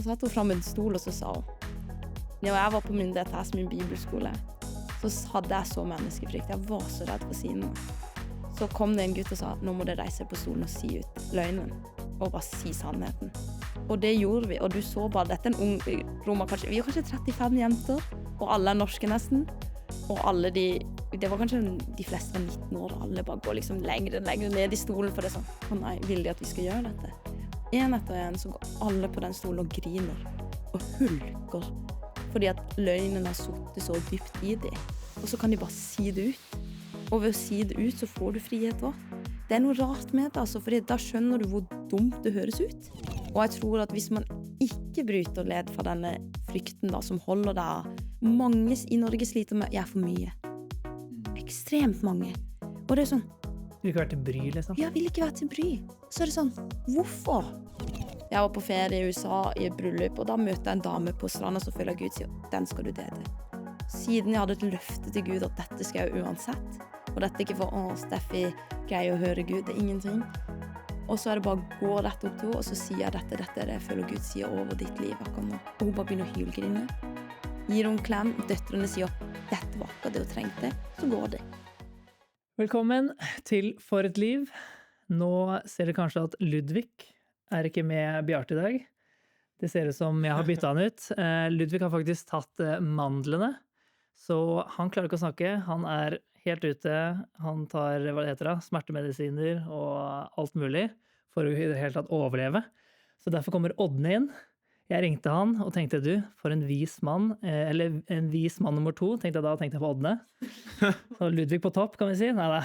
satt hun frem en stol, og så sa hun, når jeg var på Myndighet her som min bibelskole, så hadde jeg så menneskefrykt. Jeg var så redd for å si noe. Så kom det en gutt og sa, nå må du reise på stolen og si ut løgnen, og bare si sannheten. Og det gjorde vi, og du så bare, dette en ung Roma, vi kanskje 35 jenter, og alle norske nesten, og alle det var kanskje de fleste var 19 år, og alle bare går liksom lenger ned i stolen, for det sånn, å nei, vil de at vi skal gjøre dette? En etter en så går alle på den stolen og griner, og hulker, fordi at løgnen har suttet så dypt i dem, og så kan de bare si det ut. Og ved å si det ut, så får du frihet også. Det er noe rart med det, altså, fordi da skjønner du hvor dumt det høres ut. Og jeg tror at hvis man ikke bryter led fra denne frykten da, som holder deg, mange i Norge sliter med, jeg er for mye. Ekstremt mange. Og det er sånn, Du vil ikke være til bry, liksom? jeg vil ikke være til bry. Så er det sånn, hvorfor? Jeg var på ferie i USA i et bryllup, og da møtte jeg en dame på stranden som føler Gud sier, den skal du dele. Siden jeg hadde et løfte til Gud at dette skal jeg uansett, og dette er ikke for, Steffi greier å høre Gud, det er ingenting. Og så er det bare å gå rett opp til henne, og så sier jeg dette er det jeg føler Gud sier over ditt liv akkurat nå. Og hun bare begynner å hylgrine. Gir henne en klem, døtrene sier, dette var akkurat det hun trengte, så går det. Velkommen til For et liv. Nå ser dere kanskje at Ludvig er ikke med Bjarte i dag. Det ser ut som jeg har byttet han ut. Ludvig har faktisk tatt mandlene, så han klarer ikke å snakke. Han er helt ute. Han tar, hva det heter da, smertemedisiner og alt mulig for å i det hele tatt overleve. Så derfor kommer Ådne inn. Jeg ringte han og tenkte, for en vis mann, eller en vis mann nummer 2, tenkte jeg på Ådne. Så Ludvig på topp, kan vi si. Neida.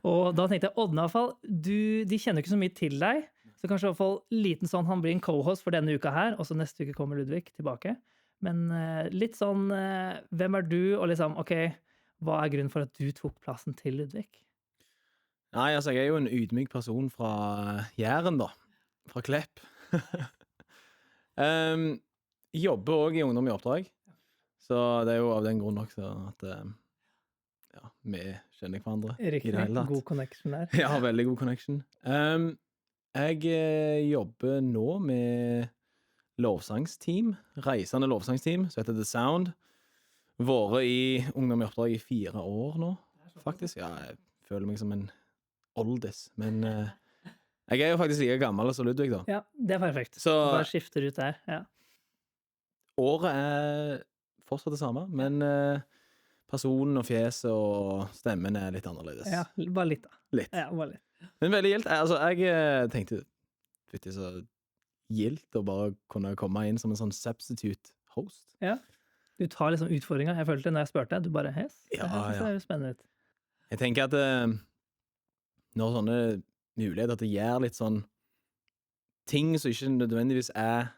Og da tenkte jeg, Ådne i hvert fall, de kjenner ikke så mye til deg, så kanskje i hvert fall liten sånn, han blir en co-host for denne uka her, og så neste uke kommer Ludvig tilbake. Men litt sånn, hvem er du, og liksom, ok, hva er grunnen for at du tok plassen til Ludvig? Nei, altså, jeg er jo en ydmyk person fra Jæren da, fra Klepp. Jobber også i Ungdom i oppdrag, så det er jo av den grunn også at ja, vi kjenner hverandre i det hele tatt. God connection der. Ja, veldig god connection. Jeg jobber nå med lovsangsteam, reisende lovsangsteam, så heter The Sound. Vært i Ungdom i oppdrag i 4 år nå, faktisk. Ja, jeg føler meg som en oldis, men jeg er jo faktisk like gammel som Ludvig da. Ja, det er perfekt. Så bare skifter ut der, ja. året er fortsatt det samme, men personen og fjeset og stemmen er litt annerledes. Ja, bare litt da. Litt. Ja, bare litt. Men veldig gildt. Altså, jeg tenkte, vet du, så gildt å bare kunne komme inn som en sånn substitute host. Ja, du tar liksom utfordringen. Jeg følte når jeg spurte, du bare, Ja, det ser jo spennende ut. Jeg tenker at når sånne muligheter til å gjøre litt sånn ting som ikke nødvendigvis er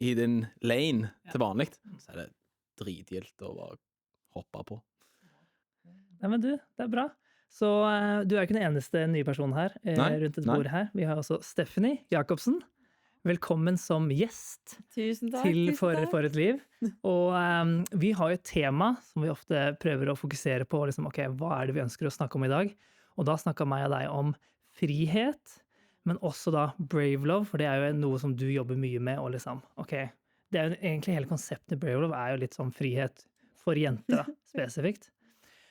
i din lane til vanlig, så er det dritgildt å bare hoppe på. Nei, men det er bra. Så du er ikke den eneste nye personen her rundt et bord her. Vi har også Stephanie Jacobsen. Velkommen som gjest Tusen takk. til For et liv. Og vi har jo et tema som vi ofte prøver å fokusere på, liksom, ok, hva er det vi ønsker å snakke om i dag? Og da snakket meg og deg om frihet, men også da brave love, for det er jo noe som du jobber mye med, og liksom, ok, det er jo egentlig hele konseptet brave love er jo litt sånn frihet for jenter da, spesifikt.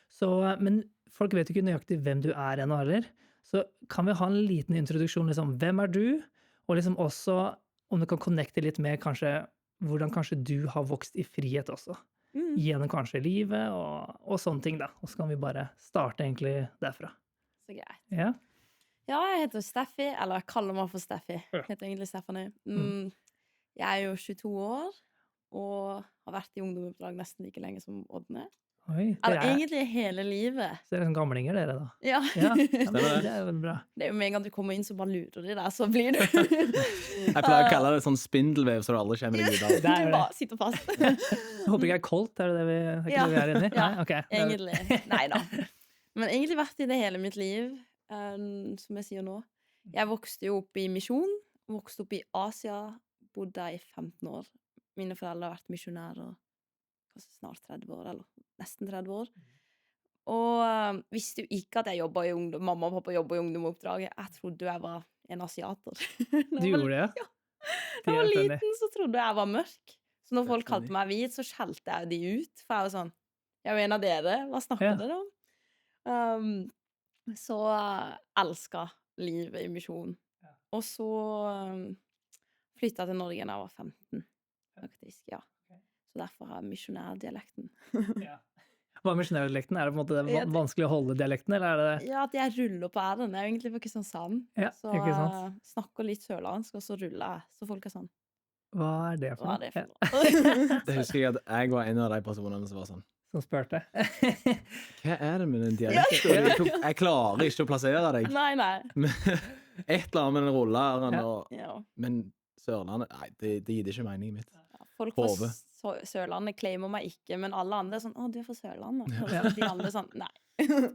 Så, men folk vet jo ikke nøyaktig hvem du er ennå heller, så kan vi ha en liten introduksjon, liksom, hvem er du? Og liksom også, om du kan connecte litt med kanskje, hvordan kanskje du har vokst i frihet også, gjennom kanskje livet og sånne ting da. Og så kan vi bare starte egentlig derfra. Så greit. Ja. Ja, jeg heter Steffi, eller jeg kaller meg for Steffi. Jeg heter egentlig Stephanie. Jeg er jo 22 år, og har vært i ungdomsoppdrag nesten like lenge som Ådne. Oi, Eller egentlig hele livet. Så dere er sånn gamlinger dere da? Ja. Ja, det er vel bra. Det er jo med en gang du kommer inn, så bare lurer de der, så blir du. Jeg pleier å kalle det sånn spindelvev, så du aldri kommer deg videre. Det er Du det. bare sitter fast. Jeg håper ikke det er koldt, er det det er ikke Ja. det vi er inne i? Ja, Nei, ok. egentlig. Neida. Men egentlig vært i det hele mitt liv, som jeg sier nå. Jeg vokste jo opp i misjon, vokste opp i Asia, bodde der i 15 år. Mine foreldre har vært misjonærer kanskje snart 30 år, eller nesten 30 år. Og visste jo ikke at jeg jobbet i ungdom, mamma og pappa jobbet i ungdomoppdraget. Jeg trodde jeg var en asiater. Du gjorde det, ja? Ja. Da jeg var Helt enig. liten, så trodde jeg var mørk. Så når folk Helt kalte enig. meg hvit, så skjelte jeg de ut. For jeg var sånn, jeg er jo en av dere, hva snakker Ja. dere om? Så elsket livet i misjon. Ja. Og så flyttet jeg til Norge da jeg var 15, faktisk, ja. Ok. Så derfor har jeg misjonærdialekten. Ja. Hva er misjonærdialekten? Er det på en måte Ja, det- vanskelig å holde dialekten, eller er det Ja, at jeg ruller på r-en. Jeg er jo egentlig fra Kristiansand. Ja, Så ikke sant? snakker litt sørlandsk, og så ruller jeg. Så folk er sånn, Hva er det for hva noe? er det for Ja, noe? Det husker jeg at jeg var en av de personene som var sånn. som spurte. Hva er det med den dialekten? Jeg klarer ikke å plassere deg. Nei, nei. Et eller annet med den rulleren, Ja. Ja. men Sørlandet, nei, det gir ikke mening i mitt. Folk fra Hove. Sørlandet claimer meg ikke, men alle andre er sånn, å, du er fra Sørlandet. Og Ja. så de andre er sånn, nei.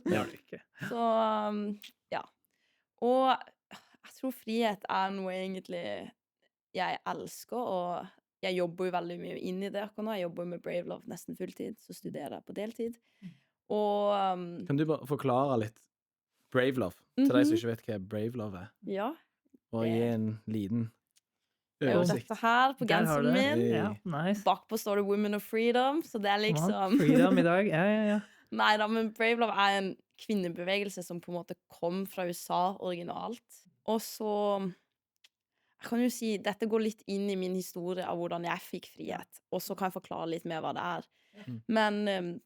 Det har du ikke. Så, ja. Og jeg tror frihet er noe egentlig jeg elsker, og jeg jobber jo veldig mye inn i det akkurat nå. Jeg jobber jo med Brave Love nesten fulltid, så studerer jeg på deltid. Og Kan du bare forklare litt Brave Love, til de som ikke vet hva Brave Love er? ja, Og gi en liten det er jo oversikt. dette her på Der har du genseren det. min. Ja, nice. Bakpå står det Women of Freedom, så det er Come on, liksom Freedom i dag. Ja, ja, ja. Nei da, men Brave Love er en kvinnebevegelse som på en måte kom fra USA originalt. Og så Jeg kan jo si dette går litt inn i min historie av hvordan jeg fikk frihet. Og så kan jeg forklare litt mer hva det er. Mm. Men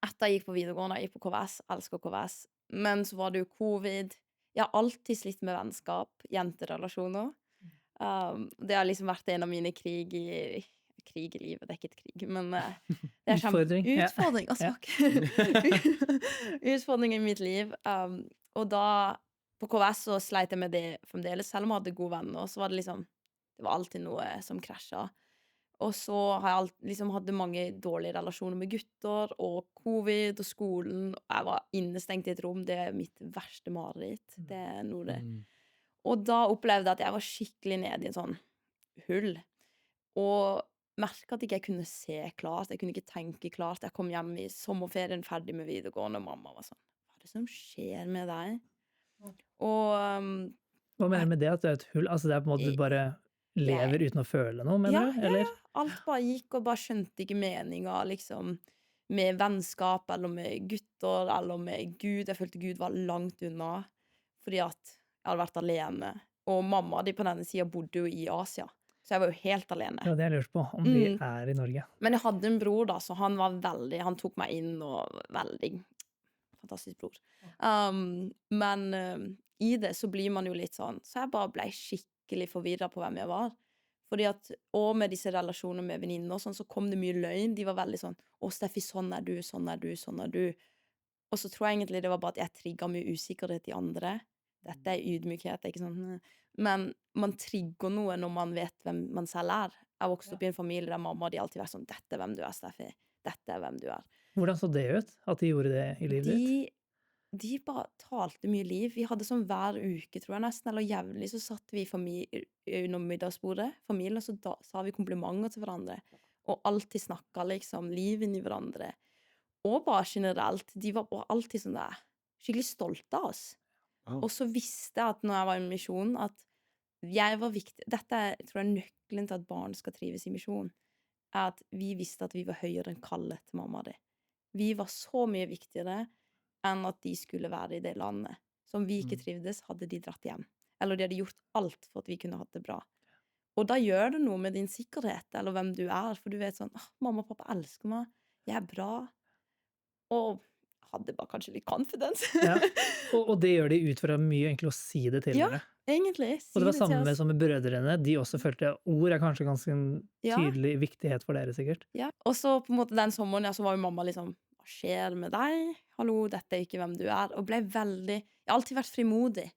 etter jeg gikk på videregående, jeg gikk på KVS, elsker KVS, men så var det jo covid. Jeg har alltid slitt med vennskap, jenterelasjoner. Det har liksom vært en av mine krig i livet, det er ikke et krig, men det er Utfordring, ja. Utfordring, Ja. Utfordring i mitt liv. Og da, på KVS så sleit jeg med det fremdeles, selv om jeg hadde gode venner, så var det liksom, det var alltid noe som krasjet. Og så har jeg liksom hadde mange dårlige relasjoner med gutter, og covid og skolen, og jeg var innestengt i et rom, det er mitt verste mareritt. Det er noe det. Mm. Og da opplevde jeg at jeg var skikkelig nede i en sånn hull. Og merket at ikke jeg kunne se klart, jeg kunne ikke tenke klart. Jeg kom hjem i sommerferien ferdig med videregående, og mamma var sånn, hva er det som skjer med deg? Og Hva mener du med det? At det er et hull? Altså det er på en måte du bare lever uten å føle noe, mener du? Eller? alt bare gikk, og bare skjønte ikke meninga, liksom, med vennskap, eller med gutter, eller med Gud. Jeg følte Gud var langt unna, fordi at jeg hadde vært alene. Og mamma de på denne siden bodde jo i Asia, så jeg var jo helt alene. Ja, det har jeg lurt på, om de er i Norge. Men jeg hadde en bror da, så han tok meg inn, og veldig fantastisk bror. Men i det så blir man jo litt sånn, så jeg bare ble skikkelig forvirret på hvem jeg var. Fordi at, og med disse relasjonene med venninner og sånn, så kom det mye løgn. De var veldig sånn, å Steffi, sånn er du, sånn er du, sånn er du. Og så tror jeg egentlig det var bare at jeg trigget mye usikkerhet i andre. Dette er ydmykhet, ikke sånn. Men man trigger noe når man vet hvem man selv er. Jeg vokste opp i en familie der mamma de alltid vært sånn, dette er hvem du er, Steffi. Dette er hvem du er. Hvordan så det ut, at de gjorde det i livet ditt? De bare talte mye liv. Vi hadde sånn hver uke, tror jeg nesten, eller jævlig, så satt vi under middagsbordet, familien, og så sa vi komplimenter til hverandre. Og alltid snakket liksom liv inn i hverandre. Og bare generelt, de var bare alltid sånn der, skikkelig stolte av oss. Wow. Og så visste jeg at når jeg var i misjon, at jeg var viktig. Dette er, tror jeg, nøkkelen til at barn skal trives i misjon, er at vi visste at vi var høyere enn kallet til mamma di. Vi var så mye viktigere enn at de skulle være i det landet. Så om vi ikke trivdes, hadde de dratt hjem. Eller de hadde gjort alt for at vi kunne hatt det bra. Og da gjør det noe med din sikkerhet, eller hvem du er, for du vet sånn, mamma og pappa elsker meg, jeg er bra, og hadde bare kanskje litt confidence. Ja. Og det gjør de ut fra mye egentlig å si det til Ja, dere. egentlig. Si Og det var til samme oss. som med brødrene, de også følte ord er kanskje ganske en Ja. tydelig viktighet for dere sikkert. Ja. Og så på en måte den sommeren, ja, så var jo mamma liksom, hva skjer med deg? Hallo, dette er ikke hvem du er. Og ble veldig, jeg har alltid vært frimodig,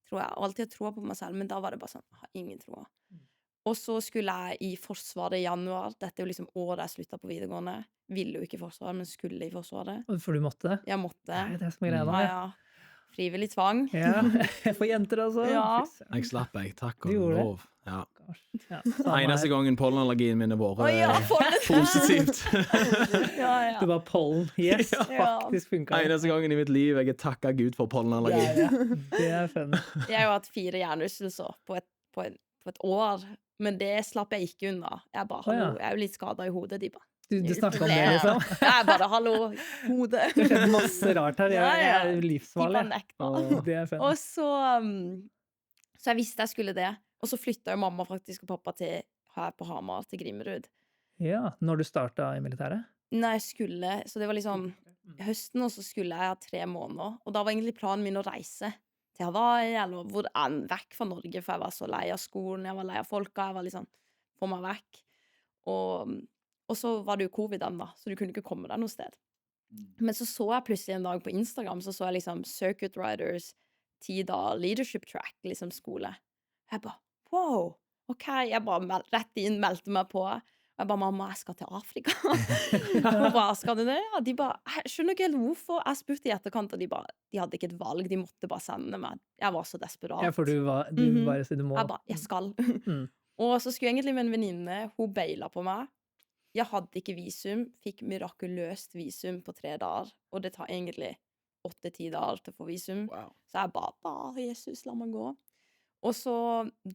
tror jeg, og alltid hatt troa på meg selv, men da var det bare sånn, jeg har ingen troa. Og så skulle jeg i Forsvaret i januar, dette er jo liksom året jeg sluttet på videregående, ville jo ikke i Forsvaret, men skulle i Forsvaret. For du måtte det? Jeg måtte. Det er det som er greia nå. Ja, Ja. ja. Frivillig tvang. Ja. For jenter altså. Ja. Fy søren. Jeg slapp, jeg. Takk Du og gjorde det? lov. Ja. Ja, samme Eneste her. gangen pollenallergien min har Å vært ja, for det. positivt. Ja, ja. Det var pollen. Yes, Ja. faktisk funka det. Eneste gangen i mitt liv jeg har takka Gud for pollenallergi. Ja, ja. Det er fun. Jeg har jo hatt 4 hjernerystelser på på et år, men det slapp jeg ikke unna. Jeg bare, Å, ja. hallo, jeg er jo litt skadet i hodet, de bare. Du "Det er jo snakket om det, problem." liksom? Jeg bare, hallo, hodet. Det skjedde masse rart her. Ja, Jeg ja. er jo De livsfarlig. bare nekta. Det er fett. Og så jeg visste jeg skulle det. Og så flytta jo mamma faktisk og pappa til her på Hamar, til Grimmerud. Ja, når du starta i militæret? Nei, jeg skulle, så det var liksom høsten, og så skulle jeg ha 3 måneder. Og da var egentlig planen min å reise til Hawaii, eller hvor enn, vekk fra Norge, for jeg var så lei av skolen, jeg var lei av folka, jeg var liksom, få meg vekk. Og så var det jo covid enda, så du kunne ikke komme deg noe sted. Men så jeg plutselig en dag på Instagram, så jeg liksom Circuit Riders 10 dager leadership track, liksom skole. Jeg bare, wow, ok, jeg bare rett inn, meldte meg på. Og jeg bare, mamma, jeg skal til Afrika. Hun bare, skal du det? Ja, de bare, jeg skjønner ikke helt hvorfor. Jeg spurte i etterkant, og de hadde ikke et valg, de måtte bare sende meg. Jeg var så desperat. Ja, for du bare sier du må. Jeg bare, jeg skal. Mm. Og så skulle jeg egentlig med en venninne, hun beila på meg. Jeg hadde ikke visum, fikk mirakuløst visum på 3 dager, og det tar egentlig 8-10 dager til å få visum. Wow. Så jeg bare, Jesus, la meg gå. Og så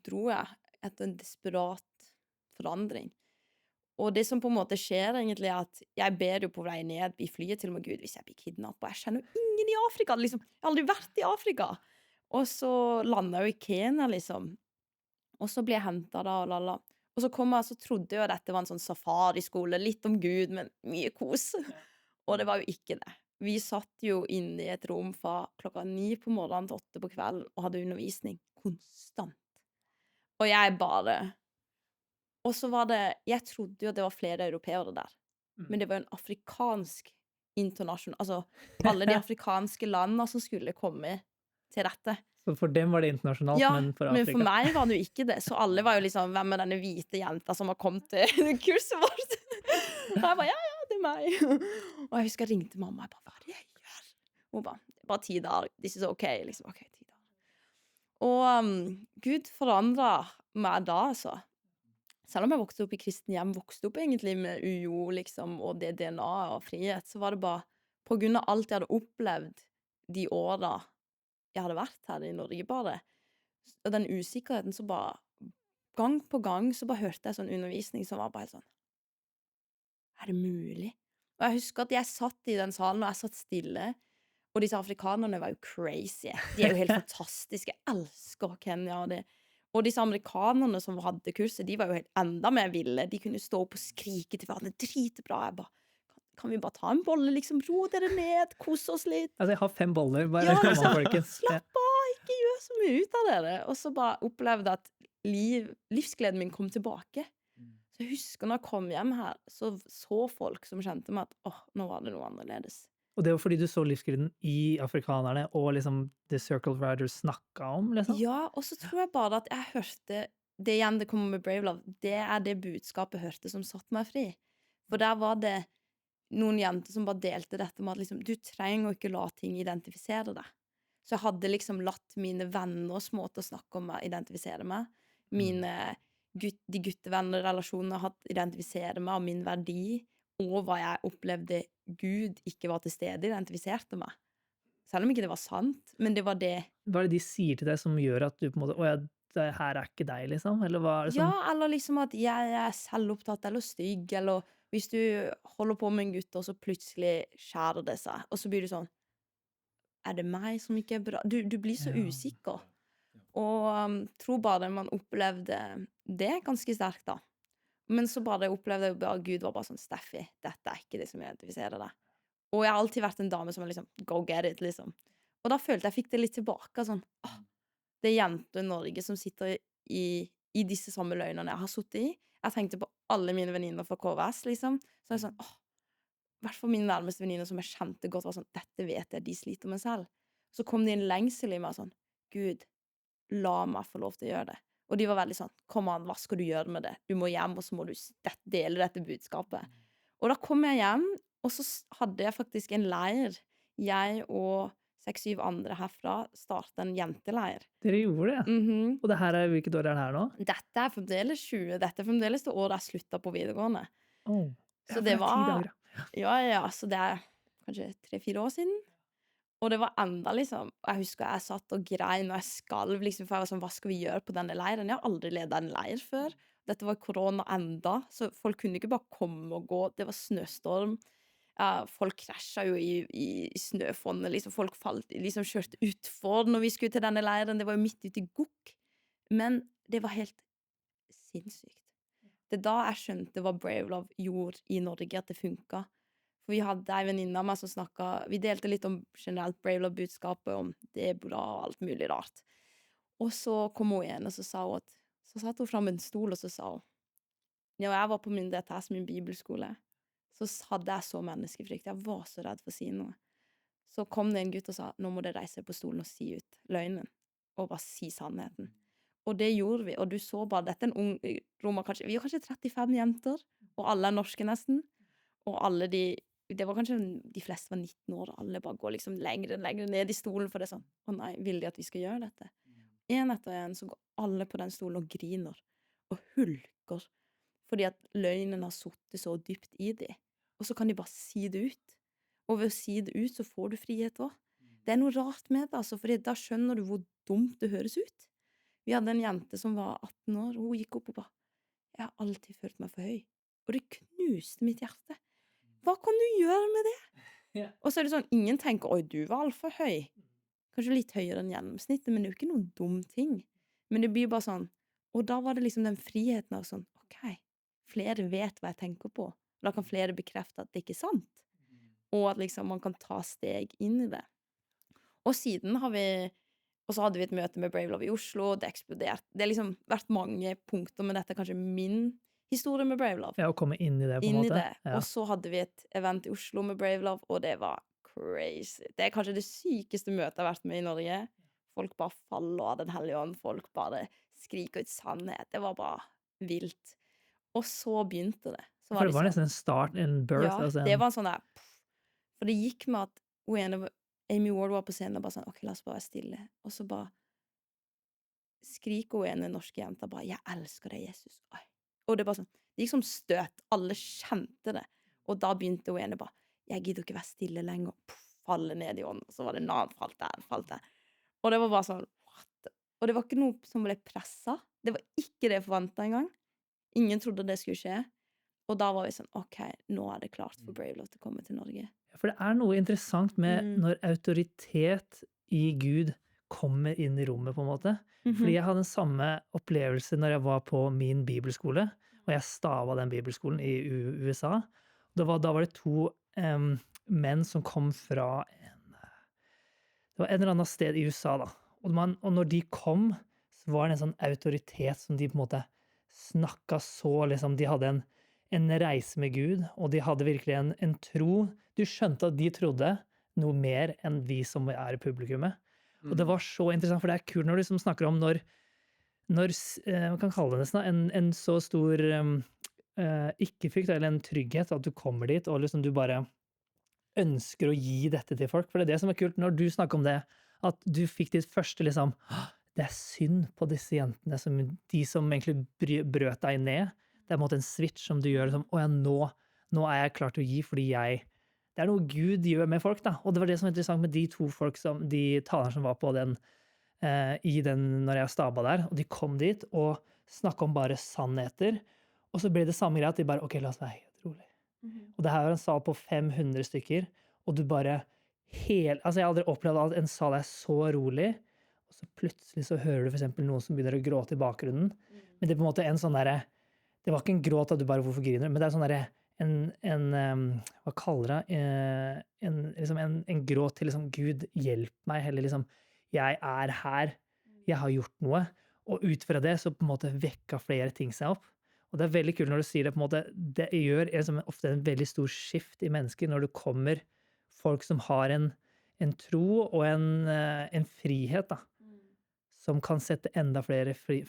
dro jeg etter en desperat forandring. Og det som på en måte skjer egentlig, er at jeg ber jo på vei ned i flyet til og med Gud hvis jeg blir kidnappet. Jeg kjenner jo ingen i Afrika, liksom. Jeg har aldri vært i Afrika. Og så landet jeg jo i Kenya, liksom. Og så ble jeg hentet da, og lala. Og så kom jeg, så trodde jeg jo at dette var en sånn safari-skole, litt om Gud, men mye kos. Og det var jo ikke det. Vi satt jo inne i et rom fra klokka 9 på morgenen til 8 på kvelden, og hadde undervisning konstant. Og jeg bare... Og så var det, jeg trodde jo at det var flere europeere der, men det var jo en afrikansk internasjonal, altså alle de afrikanske landene som skulle komme til dette. Så for dem var det internasjonalt, Ja, men for men Afrika? for meg var det jo ikke det, så alle var jo liksom, hvem er denne hvite jenta som har kommet til kurset vårt? Og jeg bare, ja, det er meg. Og jeg husker jeg ringte mamma, jeg bare, hva er det jeg gjør? Hun bare, det er bare 10 dager, this is ok, liksom, ok, 10 dager. Og Gud forandret meg da, altså. Selv om jeg vokste opp i kristen hjem, vokste opp egentlig med UiO, liksom, og det DNA og frihet, så var det bare på grunn av alt jeg hadde opplevd de årene jeg hadde vært her i Norge bare, og den usikkerheten, så bare, gang på gang, så bare hørte jeg sånn undervisning som var bare helt sånn, er det mulig? Og jeg husker at jeg satt i den salen, og jeg satt stille, og disse afrikanerne var jo crazy. De er jo helt fantastiske. Jeg elsker Kenya, og disse amerikanerne som hadde kurset, de var jo helt enda mer ville. De kunne stå opp og skrike til hverandre, dritbra. Jeg bare, kan vi bare ta en bolle, liksom, ro dere ned, kose oss litt. Altså, jeg har 5 boller, bare Ja, kom liksom, an, folkens. slapp av, ikke gjør så mye ut av dere. Og så bare opplevde jeg at livsgleden min kom tilbake. Så jeg husker når jeg kom hjem her, så folk som kjente meg at, nå var det noe annerledes. Og det var fordi du så livsgleden i afrikanerne, og liksom The Circle Riders snakket om, liksom? Ja, og så tror jeg bare at jeg hørte, det igjen det kommer med Brave Love, det er det budskapet jeg hørte som satt meg fri. For der var det noen jenter som bare delte dette med at liksom, du trenger ikke la ting identifisere deg. Så jeg hadde liksom latt mine venners måte å snakke om meg identifisere meg. De guttevenner-relasjonene hadde identifisere meg av min verdi, og hva jeg opplevde Gud ikke var til stede, identifiserte meg. Selv om ikke det var sant, men det var det. Hva er det de sier til deg som gjør at du på en måte, ja, det her er ikke deg, liksom? Eller hva er det som... Ja, eller liksom at jeg er selvopptatt eller stygg, eller hvis du holder på med en gutt, og så plutselig skjærer det seg, og så blir du sånn, er det meg som ikke er bra? Du blir så usikker. Og tror bare man opplevde det ganske sterkt da. Men så bare opplevde jeg bare Gud var bare sånn, Steffi, dette er ikke det som identifiserer deg. Og jeg har alltid vært en dame som er liksom, go get it, liksom. Og da følte jeg fikk det litt tilbake, sånn, det er jenter i Norge som sitter i disse samme løgnene jeg har suttet i. Jeg tenkte på alle mine venninner fra KVS, liksom. Så jeg sånn, i hvert fall mine nærmeste venninner som jeg kjente godt var sånn, dette vet jeg, de sliter med selv. Så kom det en lengsel i meg sånn, Gud, la meg få lov til å gjøre det. Og de var veldig sånn, kom an, hva skal du gjøre med det? Du må hjem, og så må du dele dette budskapet. Og da kom jeg hjem, og så hadde jeg faktisk en leir. Jeg og 6-7 andre herfra startet en jenteleir. Dere gjorde det? Og det her hvilket år er det her nå? Dette er fremdeles 20. Dette er fremdeles det året jeg sluttet på videregående. Ja, Så det var... 10 dager, Ja, så det er kanskje 3-4 år siden. Og det var enda liksom, jeg husker jeg satt og grein og jeg skalv liksom, for jeg var sånn, hva skal vi gjøre på denne leiren? Jeg har aldri ledet en leir før. Dette var korona enda, så folk kunne ikke bare komme og gå. Det var snøstorm. Folk krasja jo i snøfonnet, liksom. Folk liksom kjørte utfor når vi skulle til denne leiren. Det var jo midt ute i Gokk. Men det var helt sinnssykt. Det er da jeg skjønte hva Bravelove gjorde i Norge, at det funka. For vi hadde ei venninne av meg som snakka. Vi delte litt om generelt Bravelove-budskapet, om det er bra og alt mulig rart. Og så kom hun igjen, og så sa hun at så satt hun fram en stol, og så sa hun ja, jeg var på min DTS, min bibelskole, så hadde jeg så menneskefrykt. Jeg var så redd for å si noe. Så kom det en gutt og sa nå må dere reise på stolen og si ut løgnen, og bare si sannheten. Og det gjorde vi, og du så bare, dette er en ung romer, vi var kanskje 35 jenter, og alle er norske nesten, og alle det var kanskje, de fleste var 19 år, og alle bare går liksom lenger ned i stolen, for det er sånn, å nei, vil de at vi skal gjøre dette? En etter en så går alle på den stolen og griner, og hulker, fordi at løgnen har suttet så dypt i de, og så kan de bare si det ut. Og ved å si det ut, så får du frihet også. Det er noe rart med det, altså, fordi da skjønner du hvor dumt det høres ut. Vi hadde en jente som var 18 år, og hun gikk opp og bare, jeg har alltid følt meg for høy. Og det knuste mitt hjerte. Hva kan du gjøre med det? Ja. Og så er det sånn, ingen tenker, oi, du var alt for høy. Kanskje litt høyere enn gjennomsnittet, men det er jo ikke noen dum ting. Men det blir bare sånn, og da var det liksom den friheten av sånn, ok, flere vet hva jeg tenker på. Da kan flere bekrefte at det ikke er sant. Og at liksom man kan ta steg inn i det. Og siden har vi, og så hadde vi et møte med Bravelove i Oslo, det eksploderte. Det har liksom vært mange punkter, men dette er kanskje min historie med Bravelove. Ja, å komme inn i det på en Inn måte. i det. Ja. Og så hadde vi et event i Oslo med Bravelove, og det var crazy. Det er kanskje det sykeste møtet jeg har vært med i Norge. Folk bare faller av Den hellige ånd, folk bare skriker ut sannhet. Det var bare vilt. Og så begynte det. Så For det var sånn, nesten en start, en birth. ja, Altså det var en sånn der, for det gikk med at Amy Ward var på scenen og bare sånn, ok, la oss bare være stille. Og så bare skriker hun ene norske jenta bare, jeg elsker deg, Jesus. Oi. Og det bare sånn, det gikk som støt, alle kjente det. Og da begynte hun ene bare, jeg gidder ikke være stille lenger, falle ned i ånden. Og så var det falt der. Og det var bare sånn, what? Og det var ikke noe som ble presset. Det var ikke det jeg forventet engang. Ingen trodde det skulle skje. Og da var vi sånn, ok, nå er det klart for Bravelove til å komme til Norge. For det er noe interessant med når autoritet i Gud kommer inn i rommet, på en måte. Fordi jeg hadde den samme opplevelse når jeg var på min bibelskole, og jeg stava den bibelskolen i USA. Da var det to menn som kom fra det var en eller annen sted i USA, da. Og når de kom, så var det en sånn autoritet som de på en måte snakka så, liksom, de hadde en reise med Gud, og de hadde virkelig en tro. Du skjønte at de trodde noe mer enn vi som er i publikummet. Og det var så interessant, for det er kult når du liksom snakker om når man kan kalle det nesten en så stor ikke-frykt, eller en trygghet, at du kommer dit, og liksom du bare ønsker å gi dette til folk. For det er det som er kult når du snakker om det, at du fikk ditt første liksom, det er synd på disse jentene, de som egentlig brøt deg ned. Det er på en måte en switch som du gjør, liksom, ja, nå er jeg klar til å gi, fordi det er noe Gud gjør med folk, da. Og det var det som var interessant med de to folk de talerne som var på når jeg staba der, og de kom dit og snakket om bare sannheter, og så ble det samme greia at de bare, ok, la oss være helt rolig. Og det her var en sal på 500 stykker, og du bare altså jeg har aldri opplevd at en sal er så rolig, og så plutselig så hører du for eksempel noen som begynner å gråte i bakgrunnen, men det er på en måte en sånn der, det var ikke en gråt at du bare, hvorfor griner, men det er sånn der, hva kaller det, en gråt til liksom, Gud, hjelp meg, eller liksom, jeg er her, jeg har gjort noe, og ut fra det så på en måte vekka flere ting seg opp. Og det er veldig kult når du sier det, på en måte, det gjør liksom, ofte en veldig stor skift i mennesker når det kommer folk som har en tro og en frihet, da, som kan sette enda flere fri.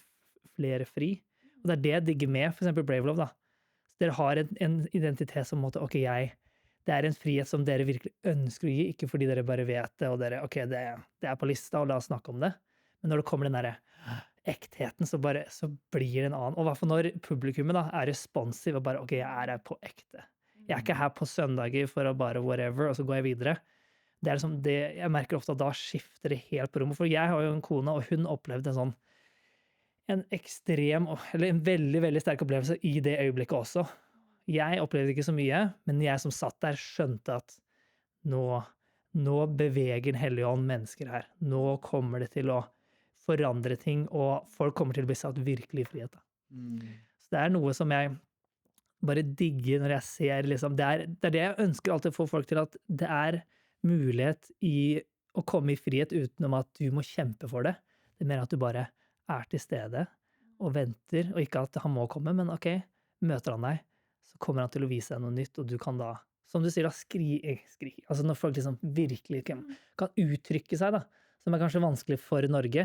Og det er det jeg digger med, for eksempel Bravelove, da. Så dere har en identitet som måte, ok, det er en frihet som dere virkelig ønsker å gi, ikke fordi dere bare vet det, og dere, ok, det er på lista, og la oss snakke om det. Men når det kommer den der ektheten, så blir det en annen. Og i hvert fall når publikummet da, er responsiv, og bare, ok, jeg er her på ekte. Jeg er ikke her på søndager for å bare whatever, og så går jeg videre. Det er liksom det, jeg merker ofte at da skifter det helt på rommet. For jeg har jo en kone, og hun opplevde en ekstrem, eller en veldig, veldig sterk opplevelse i det øyeblikket også. Jeg opplevde ikke så mye, men jeg som satt der skjønte at nå beveger Den hellige ånd mennesker her. Nå kommer det til å forandre ting, og folk kommer til å bli satt virkelig i frihet. Så det er noe som jeg bare digger når jeg ser liksom, det er det jeg ønsker alltid å få folk til, at det er mulighet i å komme i frihet utenom at du må kjempe for det. Det er mer at du bare er til stede og venter, og ikke at han må komme, men ok, møter han deg, så kommer han til å vise deg noe nytt, og du kan da, som du sier, da, skri. Altså når folk liksom virkelig kan uttrykke seg, da, som er kanskje vanskelig for Norge,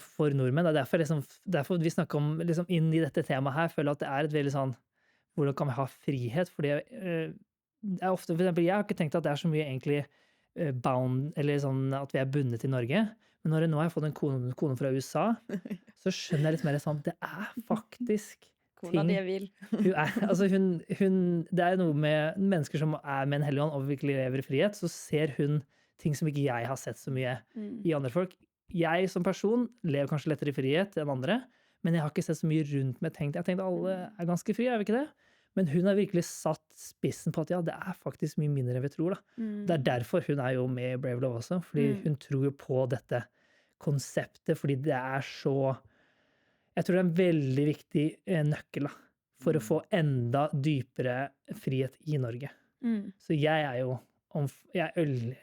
for nordmenn. Det er derfor vi snakker om liksom, inn i dette temaet her, føler at det er et veldig sånn, hvordan kan vi ha frihet? Fordi det er ofte, for eksempel, jeg har ikke tenkt at det er så mye egentlig bound, eller sånn at vi er bundet til Norge, men når jeg nå har fått en kone fra USA, så skjønner jeg litt mer sånn, det er faktisk Kona ting. di er vill. Det er noe med mennesker som er med en hellig ånd og virkelig lever i frihet, så ser hun ting som ikke jeg har sett så mye i andre folk. Jeg som person lever kanskje lettere i frihet enn andre, men jeg har ikke sett så mye rundt meg. Jeg tenkte alle er ganske frie, er vi ikke det? Men hun har virkelig satt spissen på at ja, det er faktisk mye mindre enn vi tror. Da. Det er derfor hun er jo med i Brave Love også, fordi hun tror jo på dette konseptet, fordi det er så, jeg tror det er en veldig viktig nøkkel da, for å få enda dypere frihet i Norge. Så jeg er jo, jeg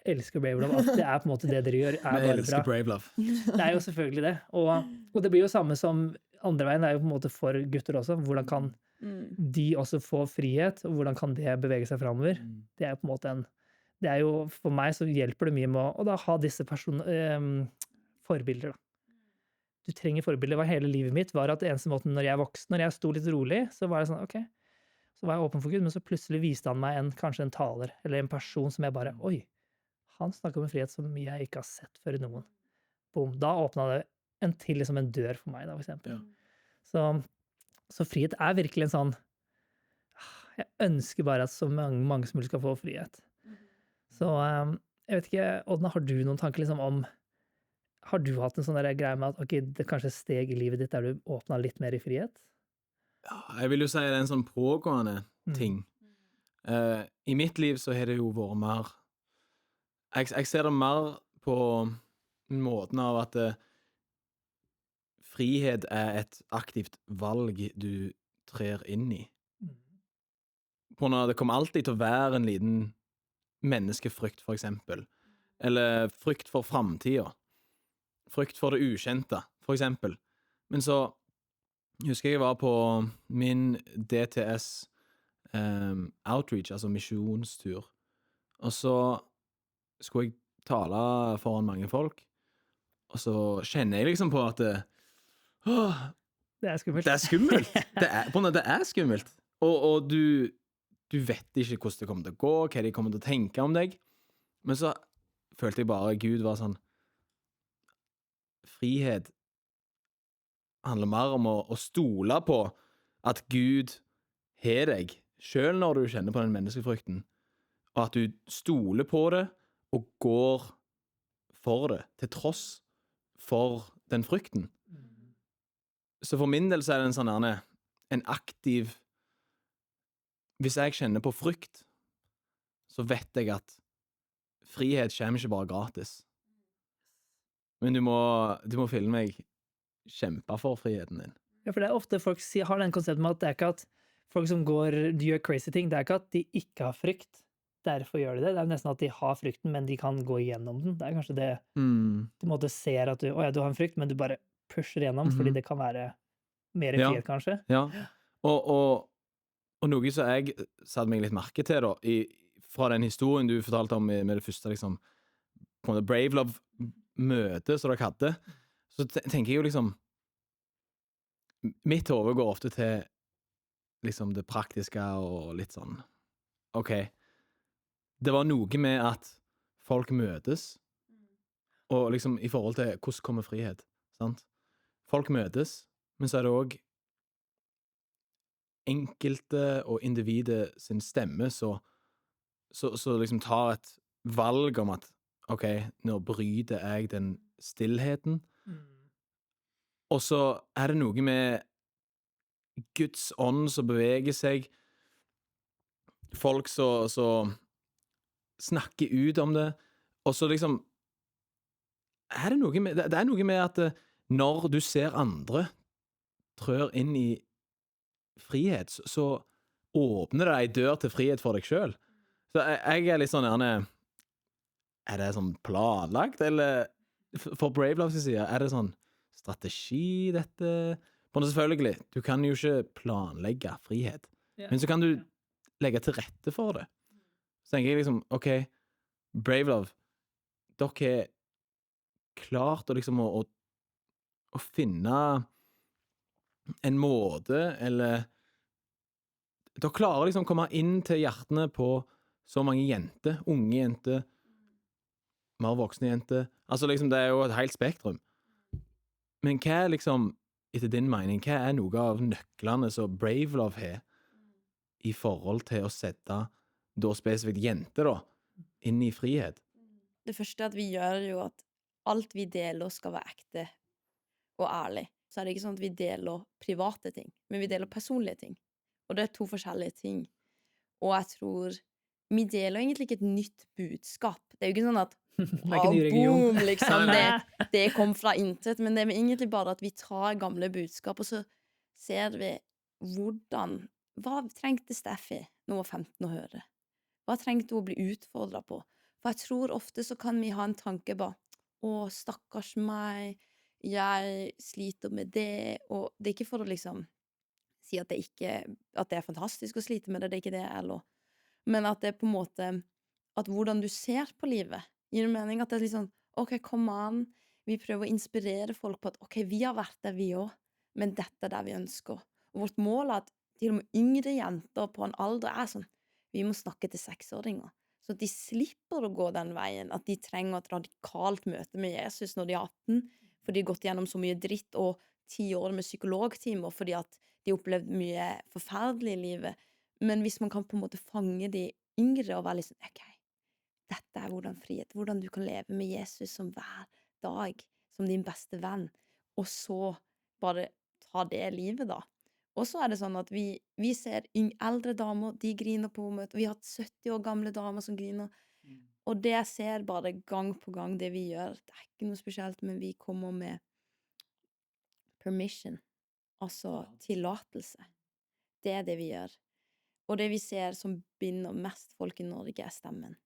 elsker Brave Love, at det er på en måte det dere gjør, er bare bra. Jeg elsker Brave Love. Det er jo selvfølgelig det, og det blir jo samme som andre veien, det er jo på en måte for gutter også, hvordan kan de også få frihet, og hvordan kan det bevege seg fremover? Det er på en måte det er jo, for meg så hjelper det mye med å da ha disse forbilder da. Du trenger forbilder. Det var hele livet mitt, var at eneste måten når jeg vokste, når jeg sto litt rolig, så var jeg sånn, ok, så var jeg åpen for Gud, men så plutselig viste han meg kanskje en taler, eller en person som jeg bare, oi, han snakker om en frihet som jeg ikke har sett før i noen. Boom. Da åpnet det liksom en dør for meg da, for eksempel. Ja. Så frihet er virkelig en sånn, jeg ønsker bare at så mange som mulig skal få frihet. Så jeg vet ikke, Odna, har du noen tanker liksom om, har du hatt en sånn der greie med at ok, det er kanskje et steg i livet ditt der du åpnet litt mer i frihet? Ja, jeg vil jo si det er en sånn pågående ting. I mitt liv så har det jo vært mer, jeg ser det mer på måten av at frihet er et aktivt valg du trer inn i. Det kommer alltid til å være en liten menneskefrykt, for eksempel. Eller frykt for framtiden. Frykt for det ukjente, for eksempel. Men så husker jeg var på min DTS outreach, altså misjonstur. Og så skulle jeg tale foran mange folk, og så kjenner jeg liksom på at det er skummelt. Det er skummelt. Det er skummelt. Og du vet ikke hvordan det kommer til å gå, hva de kommer til å tenke om deg. Men så følte jeg bare Gud var sånn, frihet handler mer om å stole på at Gud har deg, selv når du kjenner på den menneskefrykten, og at du stoler på det og går for det, til tross for den frykten. Så for min del så er det en aktiv, hvis jeg kjenner på frykt, så vet jeg at frihet kommer ikke bare gratis. Men du må fylle meg kjempe for friheten din. Ja, for det er ofte folk har den konseptet med at det er ikke at folk som gjør crazy ting, det er ikke at de ikke har frykt, derfor gjør de det. Det er nesten at de har frykten, men de kan gå igjennom den. Det er kanskje det, du måtte ser at du har en frykt, men du bare pusher igjennom, fordi det kan være mer frihet, kanskje. Ja, og noe som jeg satte meg litt merke til da, fra den historien du fortalte om med det første, liksom, på en Brave Love-møte som dere hadde, så tenker jeg jo liksom, mitt hode går ofte til liksom det praktiske og litt sånn, ok, det var noe med at folk møtes, og liksom i forhold til hvordan kommer frihet, sant? Folk møtes, men så er det også enkelte og individet sin stemme så liksom tar et valg om at OK, nå bryter jeg den stillheten. Og så er det noe med Guds ånd som beveger seg, folk som snakker ut om det, og så liksom er det noe med, det er noe med at når du ser andre trør inn i frihet, så åpner det ei dør til frihet for deg sjøl. Så jeg er litt sånn gjerne, er det sånn planlagt, eller for Brave Love sin side, er det sånn strategi, dette? Men selvfølgelig, du kan jo ikke planlegge frihet, men så kan du legge til rette for det. Så tenker jeg liksom, OK, Brave Love, dere har klart å liksom å finne en måte, eller dere klarer liksom å komme inn til hjertene på så mange jenter, unge jenter, mer voksne jenter. Altså liksom, det er jo et helt spektrum. Men hva er liksom, etter din mening, hva er noe av nøklene som Brave Love har i forhold til å sette da spesifikt jenter da, inn i frihet? Det første at vi gjør jo at alt vi deler skal være ekte og ærlig. Så er det ikke sånn at vi deler private ting, men vi deler personlige ting. Og det er to forskjellige ting. Og jeg tror vi deler egentlig ikke et nytt budskap. Det er jo ikke sånn at Det er ikke ny religion. boom, liksom, det kom fra intet, men det er egentlig bare at vi tar gamle budskap, og så ser vi hva trengte Steffi når hun var 15 å høre? Hva trengte hun å bli utfordret på? For jeg tror ofte så kan vi ha en tanke bare, stakkars meg, jeg sliter med det, og det er ikke for å liksom si at det er fantastisk å slite med det, det er ikke det, eller, men at det er på en måte, at hvordan du ser på livet, gir det mening at det er litt sånn, ok, kom an, vi prøver å inspirere folk på at, ok, vi har vært der vi også, men dette er det vi ønsker. Og vårt mål er at til og med yngre jenter på en alder er sånn, vi må snakke til 6-åringer, så at de slipper å gå den veien, at de trenger et radikalt møte med Jesus når de er 18, for de har gått gjennom så mye dritt og 10 år med psykologtimer, fordi at de har opplevd mye forferdelig i livet. Men hvis man kan på en måte fange de yngre og være litt sånn, ok, dette er hvordan du kan leve med Jesus som hver dag, som din beste venn, og så bare ta det livet da. Og så er det sånn at vi ser eldre damer, de griner på møte, vi har hatt 70 år gamle damer som griner, og det jeg ser bare gang på gang det vi gjør, det er ikke noe spesielt, men vi kommer med permission, altså tillatelse. Det er det vi gjør. Og det vi ser som binder mest folk i Norge er stemmen.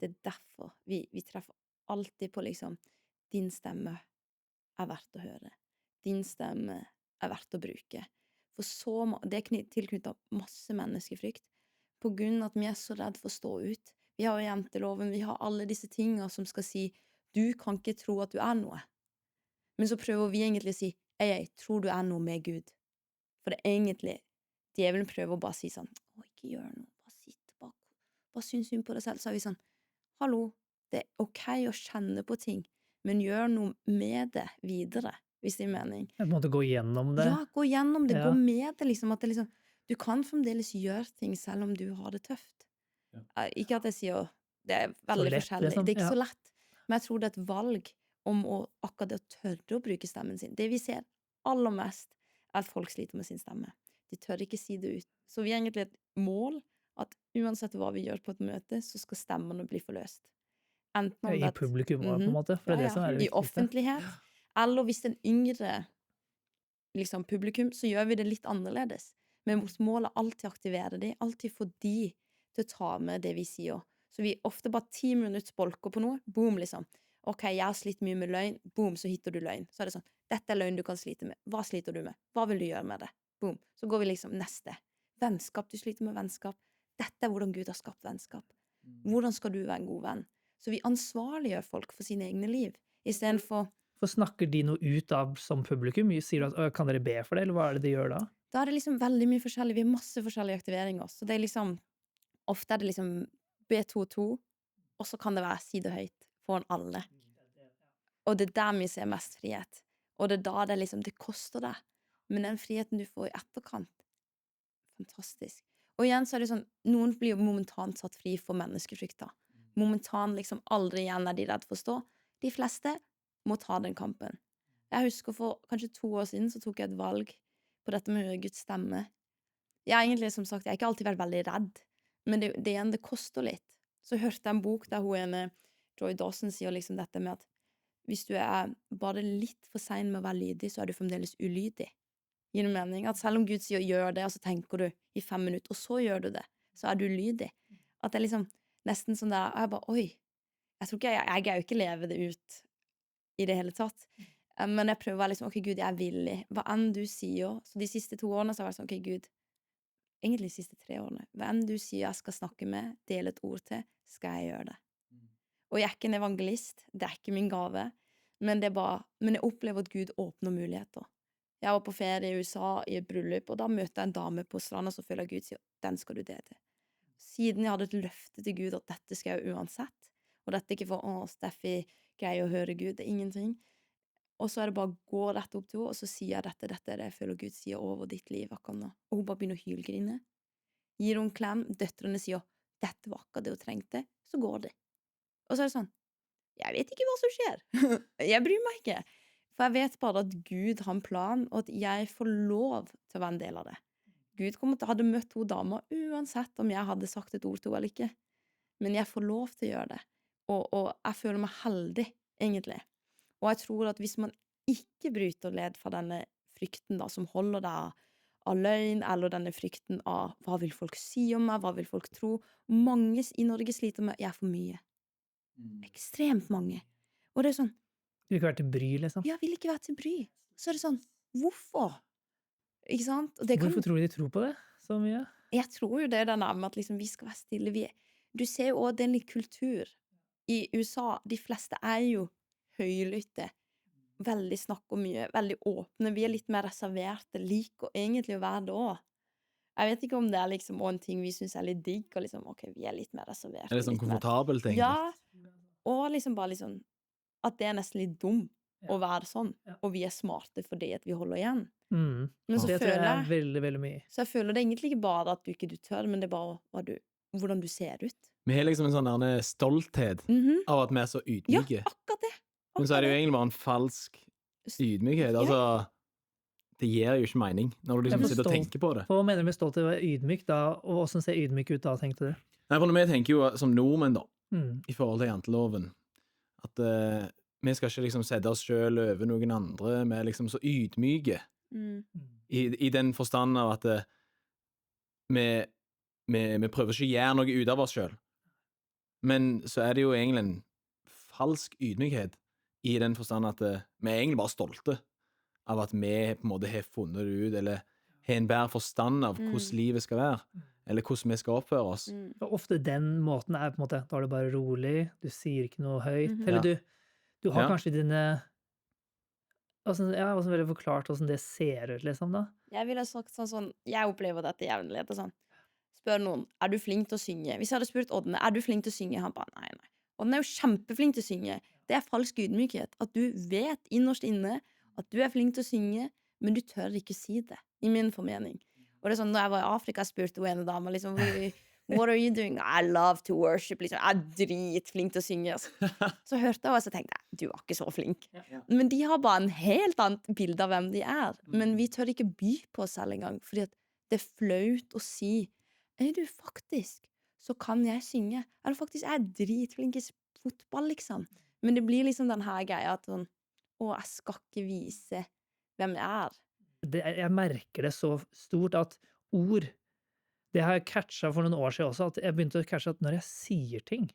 Det er derfor vi treffer alltid på liksom, din stemme er verdt å høre. Din stemme er verdt å bruke. For det er tilknyttet masse menneskefrykt, på grunn av at vi er så redd for å stå ut. Vi har jo jenteloven, vi har alle disse tingene som skal si, du kan ikke tro at du er noe. Men så prøver vi egentlig å si, jeg tror du er noe med Gud. For det er egentlig, djevelen prøver å bare si sånn, ikke gjør noe, bare sitt bak, bare syns synd på deg selv. Så er vi sånn, hallo, det er ok å kjenne på ting, men gjør noe med det videre, hvis det er mening. På en måte gå gjennom det. Ja, gå gjennom det, Ja. gå med det, liksom, at det liksom, du kan fremdeles gjøre ting selv om du har det tøft. Ikke at jeg sier, det er veldig lett, forskjellig, liksom. det er ikke Ja. så lett, men jeg tror det er et valg om å akkurat det å tørre å bruke stemmen sin. Det vi ser aller mest er at folk sliter med sin stemme. De tør ikke si det ut. Så vi har egentlig et mål at uansett hva vi gjør på et møte, så skal stemmene bli forløst. Enten om I det publikum også, på en måte. For det er det som er det i viktigste. offentlighet, eller hvis en yngre liksom, publikum, så gjør vi det litt annerledes. Men vårt mål er alltid å aktivere de, alltid få de til å ta med det vi sier. Så vi ofte bare 10 minutter bolker på noe, boom, liksom. Ok, jeg har slitt mye med løgn, boom, så hitter du løgn. Så er det sånn, dette er løgn du kan slite med. Hva sliter du med? Hva vil du gjøre med det? Boom. Så går vi liksom neste. Vennskap, du sliter med vennskap. Dette er hvordan Gud har skapt vennskap. Hvordan skal du være en god venn? Så vi ansvarliggjør folk for sine egne liv, i stedet for... For snakker de noe ut av som publikum? Sier du at, kan dere be for det, eller hva er det de gjør da? Da er det liksom veldig mye forskjellig, vi har masse forskjellige aktiveringer også. Så det er liksom, ofte er det liksom B22, og så kan det være si det høyt foran alle. Og det er der vi ser mest frihet. Og det er da det liksom, det koster deg. Men den friheten du får i etterkant, fantastisk. Og igjen så er det sånn, noen blir jo momentant satt fri for menneskefrykta. momentan liksom aldri igjen er de redd for å stå. De fleste må ta den kampen. Jeg husker for kanskje 2 år siden så tok jeg et valg på dette med å høre Guds stemme. Jeg har egentlig, som sagt, jeg har ikke alltid vært veldig redd, men det koster litt. Så hørte jeg en bok der Joy Dawson sier liksom dette med at hvis du er bare litt for sen med å være lydig, så er du fremdeles ulydig. Gir det mening? At selv om Gud sier gjør det, og så tenker du i 5 minutter, og så gjør du det, så er du lydig. At det er liksom nesten sånn der, og jeg bare, oi, jeg tror ikke, jeg er jo ikke leve det ut i det hele tatt. Men jeg prøver å være liksom, ok Gud, jeg er villig. Hva enn du sier, så de siste 2 årene så har jeg vært sånn, ok Gud, egentlig de siste 3 årene, hva enn du sier jeg skal snakke med, dele et ord til, skal jeg gjøre det. Og jeg er ikke en evangelist, det er ikke min gave, men jeg opplever at Gud åpner muligheter. Jeg var på ferie i USA i et bryllup, og da møtte jeg en dame på stranden, og så føler jeg Gud sier, den skal du dele til. Siden jeg hadde et løfte til Gud at dette skal jeg uansett, og dette er ikke for, Steffi greier å høre Gud, det er ingenting. Og så er det bare å gå rett opp til henne, og så sier jeg dette er det jeg føler Gud sier over ditt liv akkurat nå. Og hun bare begynner å hylgrine. Gir hun en klem, døtrene sier, dette var akkurat det hun trengte, så går det. Og så er det sånn, jeg vet ikke hva som skjer. Jeg bryr meg ikke. For jeg vet bare at Gud har en plan, og at jeg får lov til å være en del av det. Gud hadde møtt 2 damer, uansett om jeg hadde sagt et ord til henne eller ikke. Men jeg får lov til å gjøre det. Og jeg føler meg heldig, egentlig. Og jeg tror at hvis man ikke bryter led fra denne frykten da, som holder deg av løgn, eller denne frykten av hva vil folk si om meg, hva vil folk tro. Mange i Norge sliter med jeg er for mye. Ekstremt mange. Og det er sånn, Du vil ikke være til bry, liksom. jeg vil ikke være til bry. Så er det sånn, hvorfor? Ikke sant? Og det Hvorfor tror du de tror på det så mye? Jeg tror jo det er den med at liksom, vi skal være stille. Du ser jo også den litt kultur. I USA, de fleste er jo høylytte, veldig snakker mye, veldig åpne. Vi er litt mer reserverte, liker egentlig å være det også. Jeg vet ikke om det er liksom en ting vi synes er litt digg, og liksom, ok, vi er litt mer reserverte. Er det sånn litt mer- komfortabelt, egentlig? Ja, og liksom bare liksom, at det er nesten litt dum å være sånn, Ja. og vi er smarte fordi at vi holder igjen. Mm. Men så Det tror jeg føler er jeg, veldig, veldig mye. så jeg føler det egentlig ikke bare at du ikke tør, men det er bare hvordan du ser ut. Vi har liksom en sånn der stolthet Mhm. av at vi er så Ja, ydmyke. akkurat det. Men så er det jo Akkurat egentlig bare en falsk ydmykhet. Ja. Altså, det gir jo ikke mening når du liksom Jeg sitter og forstår. tenker på det. Hva mener du med stolthet å være ydmyk da, og hvordan ser ydmyk ut da, tenkte du? Nei, for vi tenker jo som nordmenn, da, Mm. i forhold til janteloven, at vi skal ikke liksom sette oss sjøl over noen andre. Vi er liksom så ydmyke Mm. i den forstand av at vi prøver ikke å gjøre noe ut av oss sjøl. Men så er det jo egentlig en falsk ydmykhet i den forstand at vi er egentlig bare stolte av at vi på en måte har funnet det ut, eller har en bedre forstand av hvordan livet skal være, eller hvordan vi skal oppføre oss. Mm. Og ofte den måten er på en måte, da er du bare rolig, du sier ikke noe høyt, Mhm. eller Ja. du har Ja. kanskje dine, hvordan vil du forklart hvordan det ser ut, liksom, da? Jeg ville sagt sånn, jeg opplever dette jævlig lett, og sånn. Spør noen, er du flink til å synge? Hvis jeg hadde spurt Ådne, er du flink til å synge? Han bare, nei. Ådne er jo kjempeflink til å synge. Det er falsk ydmykhet. At du vet innerst inne at du er flink til å synge, men du tør ikke si det, i min formening. Og det er sånn, når jeg var i Afrika, spurte hun ene dama, liksom, what are you doing? I love to worship, liksom. Jeg er dritflink til å synge. Altså. Så hørte jeg, og så tenkte jeg, du var ikke så flink. Men de har bare en helt annet bilde av hvem de er. Men vi tør ikke by på oss selv engang, fordi at det er flaut å si, du faktisk, så kan jeg synge. Eller faktisk, jeg er dritflink i fotball, liksom. Men det blir liksom den her greia at sånn, jeg skal ikke vise hvem jeg er. Jeg merker det så stort at ord, det har jeg catcha for noen år siden også, at jeg begynte å catche at når jeg sier ting,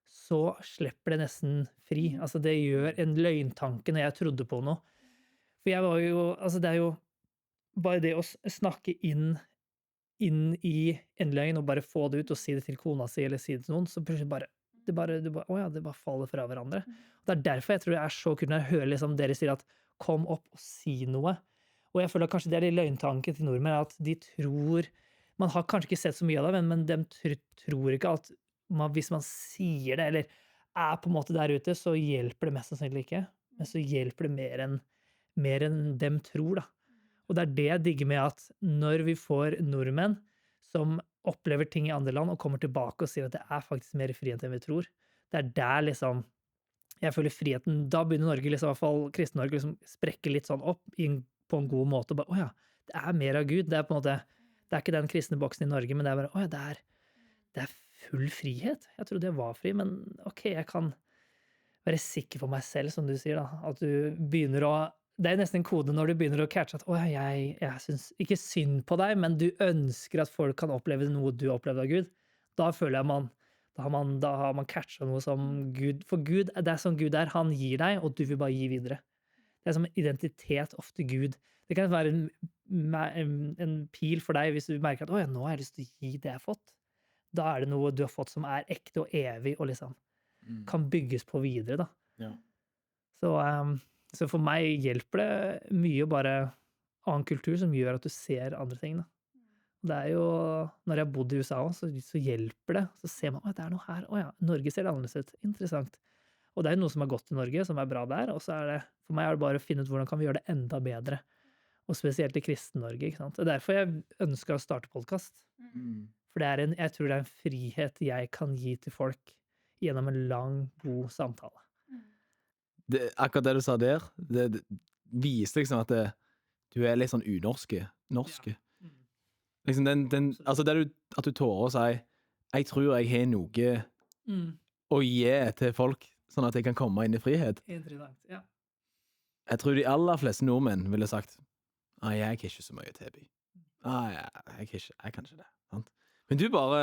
så slipper det nesten fri. Altså det gjør en løgntanke når jeg trodde på noe. For jeg var jo, altså det er jo bare det å snakke inn i en løgn og bare få det ut og si det til kona si eller si det til noen, så plutselig det bare faller fra hverandre. Det er derfor jeg tror det er så kult når jeg hører liksom dere sier at kom opp og si noe. Og jeg føler at kanskje det er de løgntanken til nordmenn, at de tror, man har kanskje ikke sett så mye av det, men de tror ikke at hvis man sier det, eller er på en måte der ute, så hjelper det mest sannsynlig ikke. Men så hjelper det mer enn dem tror, da. Og det er det jeg digger med at når vi får nordmenn som opplever ting i andre land og kommer tilbake og sier at det faktisk mer frihet enn vi tror. Det der liksom, jeg føler friheten, da begynner Norge, liksom, i hvert fall Kristen-Norge, liksom sprekke litt sånn opp på en god måte. Bare, åja, det mer av Gud. Det på en måte, det ikke den kristne boksen i Norge, men det bare, åja, det full frihet. Jeg trodde jeg var fri, men ok, jeg kan være sikker på meg selv, som du sier da, at du begynner å, det nesten en kode når du begynner å catche at, jeg synes ikke synd på deg, men du ønsker at folk kan oppleve noe du har opplevd av Gud. Da føler jeg da har man catchet noe som Gud, for Gud, det som Gud han gir deg, og du vil bare gi videre. Det som en identitet, ofte Gud. Det kan være en pil for deg hvis du merker at, nå har jeg lyst til å gi det jeg har fått. Da det noe du har fått som ekte og evig, og liksom kan bygges på videre, da. Ja. Så for meg hjelper det mye å bare annen kultur som gjør at du ser andre ting, da. Det jo, når jeg har bodd i USA også, så hjelper det. Så ser man, det noe her. Norge ser det annerledes ut. Interessant. Og det noe som har gått i Norge, som bra der. Og så det, for meg det bare å finne ut hvordan kan vi gjøre det enda bedre. Og spesielt i Kristen-Norge, ikke sant. Det derfor jeg ønsker å starte podcast. For jeg tror det en frihet jeg kan gi til folk gjennom en lang, god samtale. Akkurat det du sa der, det viser liksom at du litt sånn norske. Ja. Liksom altså det at du tårer å si, jeg tror jeg har noe å gi til folk, sånn at jeg kan komme inn i frihet. Interessant, ja. Jeg tror de aller fleste nordmenn ville sagt, jeg har ikke så mye tilby. Jeg kan ikke det. Sant? Men du bare,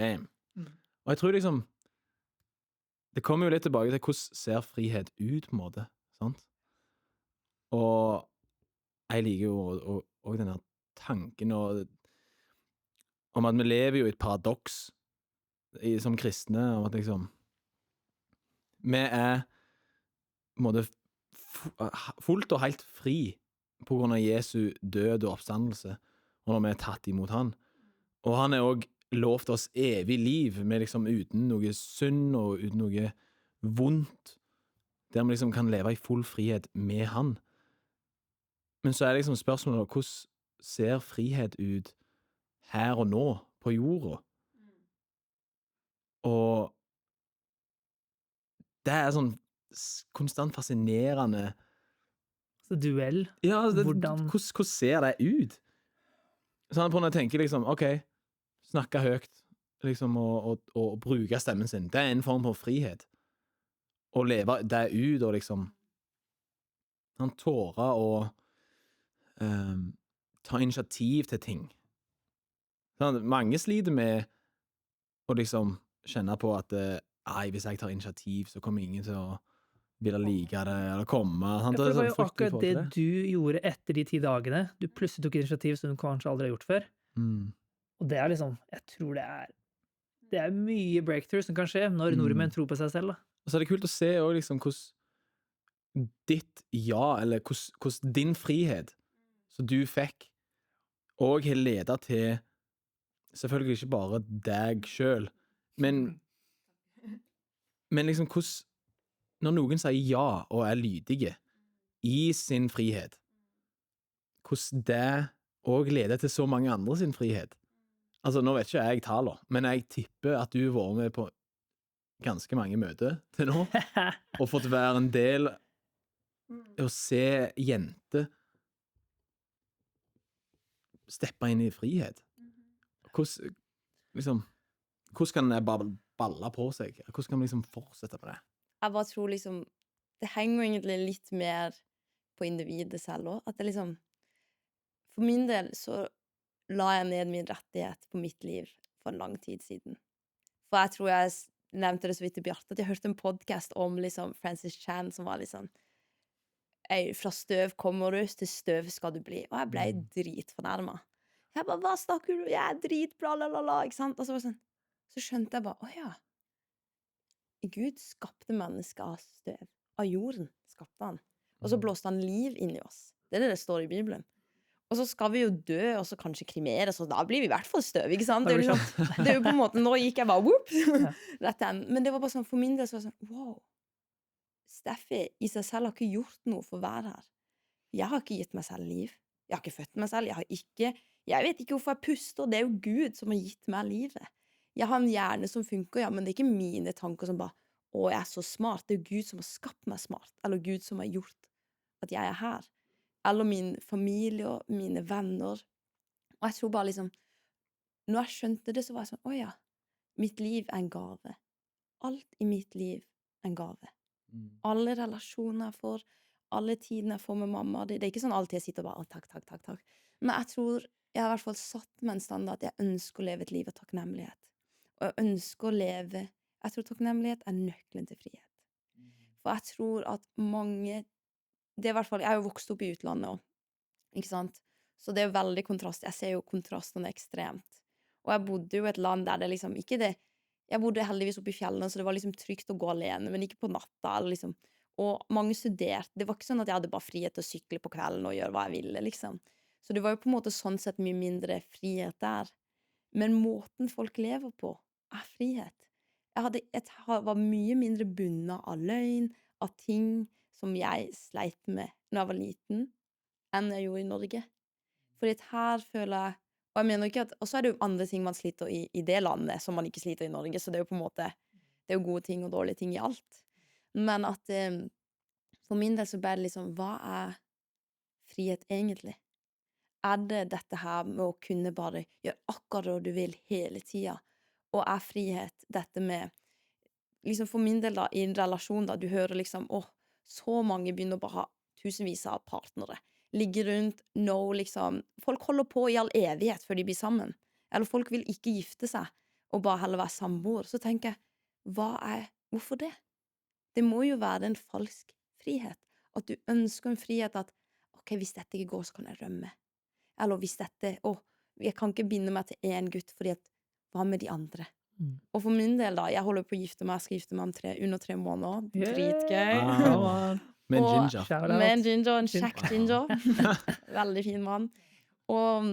bam. Og jeg tror liksom, det kommer jo litt tilbake til hvordan ser frihet ut, på en måte, sant? Og jeg liker jo også denne tanken om at vi lever jo i et paradoks som kristne, om at liksom vi på en måte fullt og helt fri på grunn av Jesu død og oppstandelse, og når vi tatt imot han. Og han også lovt oss evig liv, med liksom uten noe synd og uten noe vondt, der vi liksom kan leve i full frihet med han. Men så det liksom spørsmålet, hvordan ser frihet ut her og nå på jorda? Og det sånn konstant fascinerende. Så duell? Ja, hvordan ser det ut? Sånn på når jeg tenker liksom, ok, snakke høyt, liksom, og bruke stemmen sin. Det en form for frihet. Å leve det ut, og liksom han tårer å ta initiativ til ting. Sånn, mange sliter med å liksom kjenne på at hvis jeg tar initiativ, så kommer ingen til å ville like det, eller komme. For det var jo akkurat det du gjorde etter de 10 dagene. Du plutselig tok initiativ som du kanskje aldri har gjort før. Og det liksom, jeg tror det mye breakthrough som kan skje når nordmenn tror på seg selv, da. Og så det kult å se også liksom hvordan ditt eller hvordan din frihet som du fikk, og har ledet til selvfølgelig ikke bare deg selv, men liksom hvordan når noen sier ja og lydige i sin frihet, hvordan det også leder til så mange andre sin frihet. Altså, nå vet ikke jeg taler, men jeg tipper at du har vært med på ganske mange møter til nå, og fått være en del å se jenter steppe inn i frihet. Hvordan kan det bare balle på seg? Hvordan kan vi liksom fortsette med det? Jeg bare tror liksom, det henger egentlig litt mer på individet selv også, at det liksom, for min del så la jeg ned min rettighet på mitt liv for en lang tid siden. For jeg tror jeg nevnte det så vidt i Bjarte, at jeg hørte en podcast om liksom Francis Chan, som var liksom, fra støv kommer du, til støv skal du bli. Og jeg ble dritfornærmet. Jeg bare, hva snakker du? Jeg dritbra, lalala, ikke sant? Og så var det sånn, så skjønte jeg bare, åja, Gud skapte mennesket av støv. Av jorden skapte han. Og så blåste han liv inn i oss. Det det står i Bibelen. Og så skal vi jo dø, og så kanskje kremeres, og da blir vi i hvert fall støv, ikke sant? Det er jo på en måte, nå gikk jeg bare, whoop, rett igjen. Men det var bare sånn, for min del så var det sånn, wow, Steffi i seg selv har ikke gjort noe for å være her. Jeg har ikke gitt meg selv liv. Jeg har ikke født meg selv. Jeg vet ikke hvorfor jeg puster. Det er jo Gud som har gitt meg livet. Jeg har en hjerne som funker, ja, men det er ikke mine tanker som bare å, jeg er så smart. Det er jo Gud som har skapt meg smart. Eller Gud som har gjort at jeg er her. Eller min familie og mine venner. Og jeg tror bare liksom når jeg skjønte det, så var jeg sånn, å ja, mitt liv er en gave. Alt i mitt liv er en gave. Alle relasjoner jeg får, alle tidene jeg får med mamma, det er ikke sånn alltid jeg sitter og bare, å, takk, takk, takk, takk. Men jeg tror jeg har i hvert fall satt meg en standard at jeg ønsker å leve et liv av takknemlighet. Og jeg ønsker å leve, jeg tror takknemlighet er nøkkelen til frihet. For jeg tror at mange, det er i hvert fall, jeg er jo vokst opp i utlandet også, ikke sant? Så det er veldig kontrast, jeg ser jo kontrastene ekstremt. Og jeg bodde jo i et land der det liksom ikke det. Jeg bodde heldigvis oppe i fjellene, så det var liksom trygt å gå alene, men ikke på natta. Eller liksom. Og mange studerte. Det var ikke sånn at jeg hadde bare frihet til å sykle på kvelden og gjøre hva jeg ville, liksom. Så det var jo på en måte sånn sett mye mindre frihet der. Men måten folk lever på, er frihet. Jeg var mye mindre bundet av løgn, av ting som jeg sleit med når jeg var liten, enn jeg gjorde i Norge. Fordi her føler jeg. Og jeg mener ikke at, og så er det jo andre ting man sliter i det landet som man ikke sliter i Norge, så det er jo på en måte, det er jo gode ting og dårlige ting i alt. Men at for min del så ble det liksom, hva er frihet egentlig? Er det dette her med å kunne bare gjøre akkurat det du vil hele tiden? Og er frihet dette med, liksom for min del da, i en relasjon da, du hører liksom, så mange begynner å bare ha tusenvis av partnere. Ligge rundt, liksom. Folk holder på i all evighet før de blir sammen. Eller folk vil ikke gifte seg, og bare heller være samboer. Så tenker jeg, hvorfor det? Det må jo være en falsk frihet. At du ønsker en frihet at, ok, hvis dette ikke går, så kan jeg rømme. Eller hvis dette, jeg kan ikke binde meg til en gutt, fordi at, hva med de andre? Og for min del da, jeg holder på å gifte meg, jeg skal gifte meg under 3 måneder. Dritgøy. Med en ginger. Med en ginger, en kjekk ginger. Veldig fin mann. Og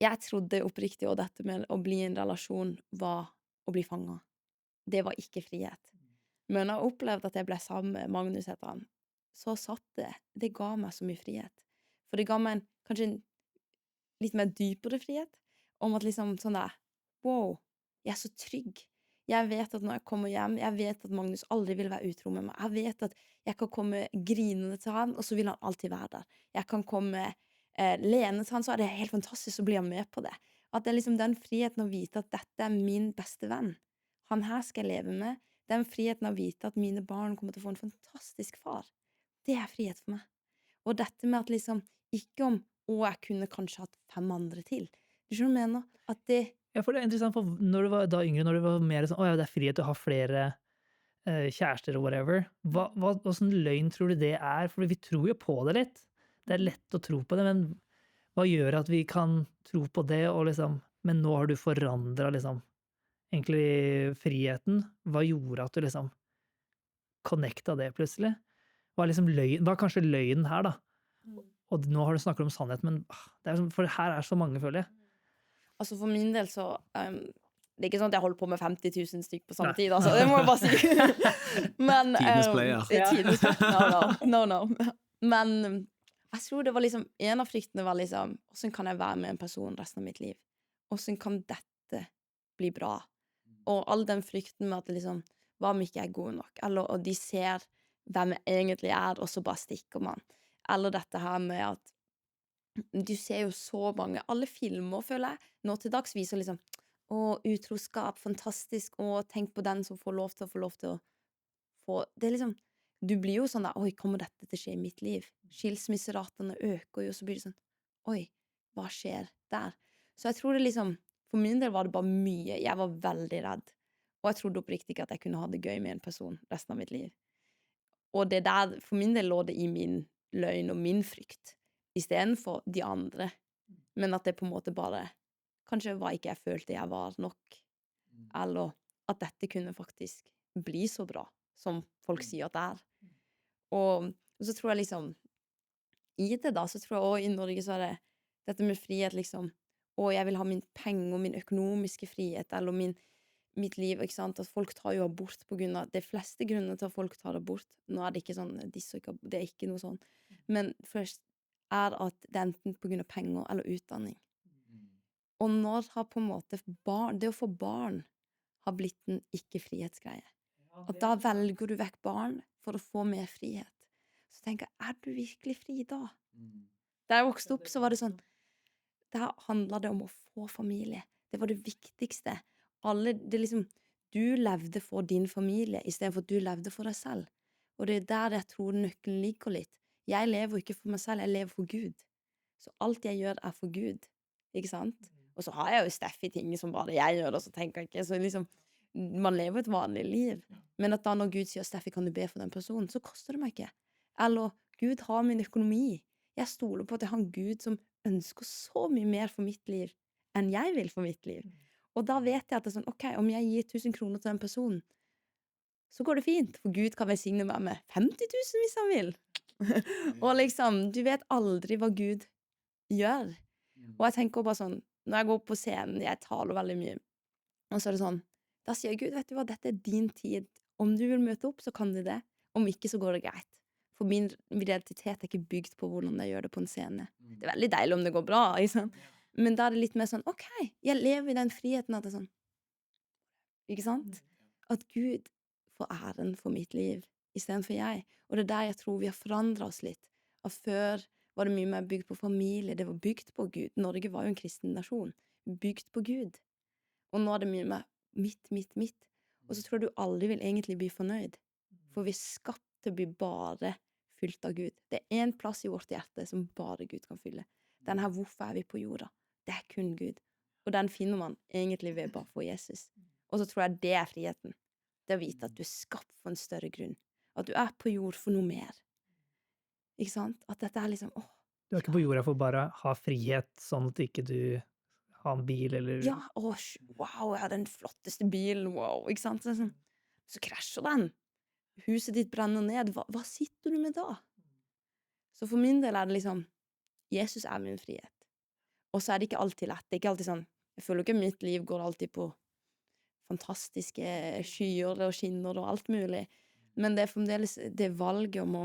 jeg trodde oppriktig også dette med å bli i en relasjon var å bli fanget. Det var ikke frihet. Men jeg opplevde at jeg ble sammen med Magnus etter han. Så satt det ga meg så mye frihet. For det ga meg kanskje en litt mer dypere frihet, om at liksom sånn der, wow, jeg er så trygg. Jeg vet at når jeg kommer hjem, jeg vet at Magnus aldri vil være utro med meg. Jeg vet at jeg kan komme grinende til han, og så vil han alltid være der. Jeg kan komme leende til han, så er det helt fantastisk å bli med på det. At det er liksom den friheten å vite at dette er min beste venn. Han her skal jeg leve med. Den friheten å vite at mine barn kommer til å få en fantastisk far. Det er frihet for meg. Og dette med at liksom, ikke om, jeg kunne kanskje hatt 5 andre til. Du skjønner hva jeg mener? At det. Ja, for det er interessant, for når du var da yngre, når du var mer sånn, ja, det er frihet til å ha flere kjærester og whatever. Hvordan løgn tror du det er? For vi tror jo på det litt. Det er lett å tro på det, men hva gjør at vi kan tro på det, og liksom, men nå har du forandret liksom, egentlig friheten. Hva gjorde at du liksom connecta det plutselig? Hva er kanskje løgnen her da? Og nå har du snakket om sannhet, men det er, for her er så mange, føler jeg. Altså for min del så det er ikke sånn at jeg holder på med 50 000 stykk på samme tid, altså. Det må jeg bare si. Men Tidens player. Tidens player. No. Men jeg tror det var liksom, en av fryktene var liksom, hvordan kan jeg være med en person resten av mitt liv? Hvordan kan dette bli bra? Og all den frykten med at liksom, hva om ikke jeg er god nok? Eller, og de ser hvem jeg egentlig er, og så bare stikker man. Eller dette her med at du ser jo så mange, alle filmer, føler jeg, nå til dags viser liksom, utroskap, fantastisk, tenk på den som får lov til å få, det er liksom, du blir jo sånn der, oi, kommer dette til å skje i mitt liv? Skilsmisseratene øker jo, så blir det sånn, oi, hva skjer der? Så jeg tror det liksom, for min del var det bare mye, jeg var veldig redd, og jeg trodde oppriktig ikke at jeg kunne ha det gøy med en person resten av mitt liv. Og det der, for min del lå det i min løgn og min frykt, i stedet for de andre. Men at det på en måte bare, kanskje var ikke jeg følte jeg var nok, eller at dette kunne faktisk bli så bra, som folk sier at det er. Og så tror jeg liksom, i det da, så tror jeg også i Norge så er det, dette med frihet liksom, jeg vil ha min penger og min økonomiske frihet, eller mitt liv, ikke sant, at folk tar jo abort på grunn av, det fleste grunner til at folk tar abort, nå er det ikke sånn, det er ikke noe sånn, men først, at det enten på grunn av penger eller utdanning. Og når har på en måte det å få barn har blitt en ikke-frihetsgreie. At da velger du vekk barn for å få mer frihet. Så tenker jeg, du virkelig fri da? Da jeg vokste opp, så var det sånn, der handlet det om å få familie. Det var det viktigste. Du levde for din familie, i stedet for at du levde for deg selv. Og det der jeg tror nøkkelen ligger litt. Jeg lever ikke for meg selv, jeg lever for Gud. Så alt jeg gjør er for Gud. Ikke sant? Og så har jeg jo Steffi ting som bare jeg gjør, og så tenker jeg ikke. Så man lever et vanlig liv. Men at da når Gud sier, Steffi, kan du be for den personen, så koster det meg ikke. Eller, Gud har min økonomi. Jeg stoler på at jeg har en Gud som ønsker så mye mer for mitt liv enn jeg vil for mitt liv. Og da vet jeg at det er sånn, ok, om jeg gir 1000 kroner til den personen, så går det fint, for Gud kan velsigne meg med 50 000 hvis han vil. Og du vet aldri hva Gud gjør. Og jeg tenker bare sånn, når jeg går på scenen, jeg taler veldig mye, og så er det sånn, da sier Gud, vet du hva, dette er din tid. Om du vil møte opp, så kan du det. Om ikke, så går det greit. For min identitet er ikke bygd på hvordan jeg gjør det på en scene. Det er veldig deilig om det går bra, ikke sant? Men da er det litt mer sånn, ok, jeg lever i den friheten at det er sånn, ikke sant? At Gud får æren for mitt liv, i stedet for jeg. Og det er der jeg tror vi har forandret oss litt. At før var det mye mer bygd på familie, det var bygd på Gud. Norge var jo en kristen nasjon, bygd på Gud. Og nå er det mye mer mitt. Og så tror jeg du aldri vil egentlig bli fornøyd. For vi er skapt til å bli bare fylt av Gud. Det er en plass i vårt hjerte som bare Gud kan fylle. Den her, hvorfor er vi på jorda? Det er kun Gud. Og den finner man egentlig ved bare for Jesus. Og så tror jeg det er friheten. Det å vite at du er skapt for en større grunn. At du er på jord for noe mer. Ikke sant? At dette er liksom, Du er ikke på jorda for bare å ha frihet, sånn at ikke du har en bil, eller... Ja, wow, jeg har den flotteste bilen, wow, ikke sant? Så krasjer den. Huset ditt brenner ned. Hva sitter du med da? Så for min del er det liksom, Jesus er min frihet. Og så er det ikke alltid lett. Det er ikke alltid sånn, jeg føler ikke mitt liv går alltid på fantastiske skyer og skinner og alt mulig. Men det er fremdeles det valget om å,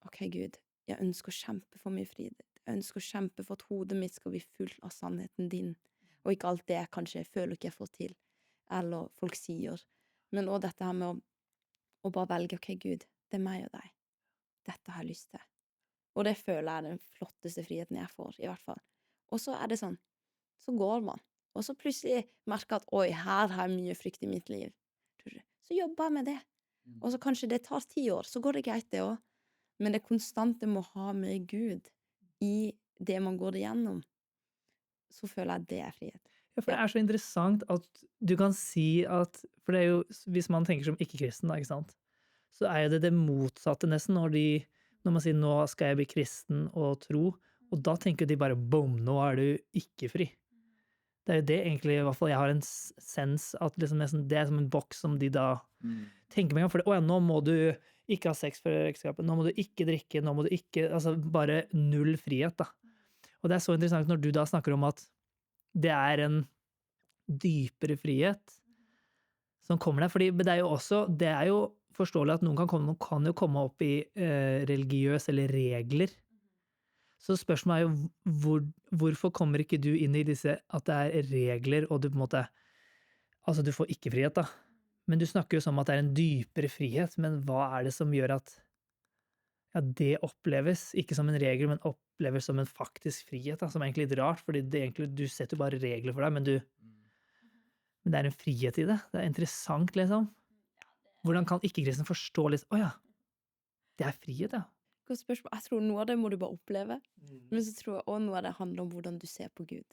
ok Gud, jeg ønsker å kjempe for min frihet. Jeg ønsker å kjempe for at hodet mitt skal bli fullt av sannheten din. Og ikke alt det jeg kanskje føler ikke jeg får til. Eller folk sier. Men også dette her med å bare velge, ok Gud, det er meg og deg. Dette har jeg lyst til. Og det føler jeg er den flotteste friheten jeg får, i hvert fall. Og så er det sånn, så går man. Og så plutselig merker jeg at, oi, her har jeg mye frykt i mitt liv. Så jobber jeg med det. Og så kanskje det tar 10 år, så går det greit det også. Men det konstante må ha med Gud i det man går igjennom, så føler jeg at det er frihet. Ja, for det er så interessant at du kan si at, for det er jo, hvis man tenker som ikke-kristen, ikke sant, så er det motsatte nesten, når man sier, nå skal jeg bli kristen og tro, og da tenker de bare, boom, nå er du ikke fri. Det er jo det egentlig, i hvert fall jeg har en sens, at liksom nesten, det er som en boks som de da tenker meg, for det, nå må du ikke ha sex før ekteskapet, nå må du ikke drikke, nå må du ikke, altså bare null frihet da. Og det er så interessant når du da snakker om at det er en dypere frihet som kommer der, fordi det er jo forståelig at noen kan jo komme opp i religiøs eller regler. Så spørsmålet er jo, hvorfor kommer ikke du inn i disse, at det er regler, og du på en måte, altså du får ikke frihet da, men du snakker jo som at det er en dypere frihet, men hva er det som gjør at det oppleves, ikke som en regel, men oppleves som en faktisk frihet, da, som er egentlig litt rart, fordi du setter jo bare regler for deg, men det er en frihet i det. Det er interessant, liksom. Hvordan kan ikke-kristen forstå litt, åja, det er frihet, ja. Godt spørsmål. Jeg tror noe av det må du bare oppleve, men så tror jeg også noe av det handler om hvordan du ser på Gud.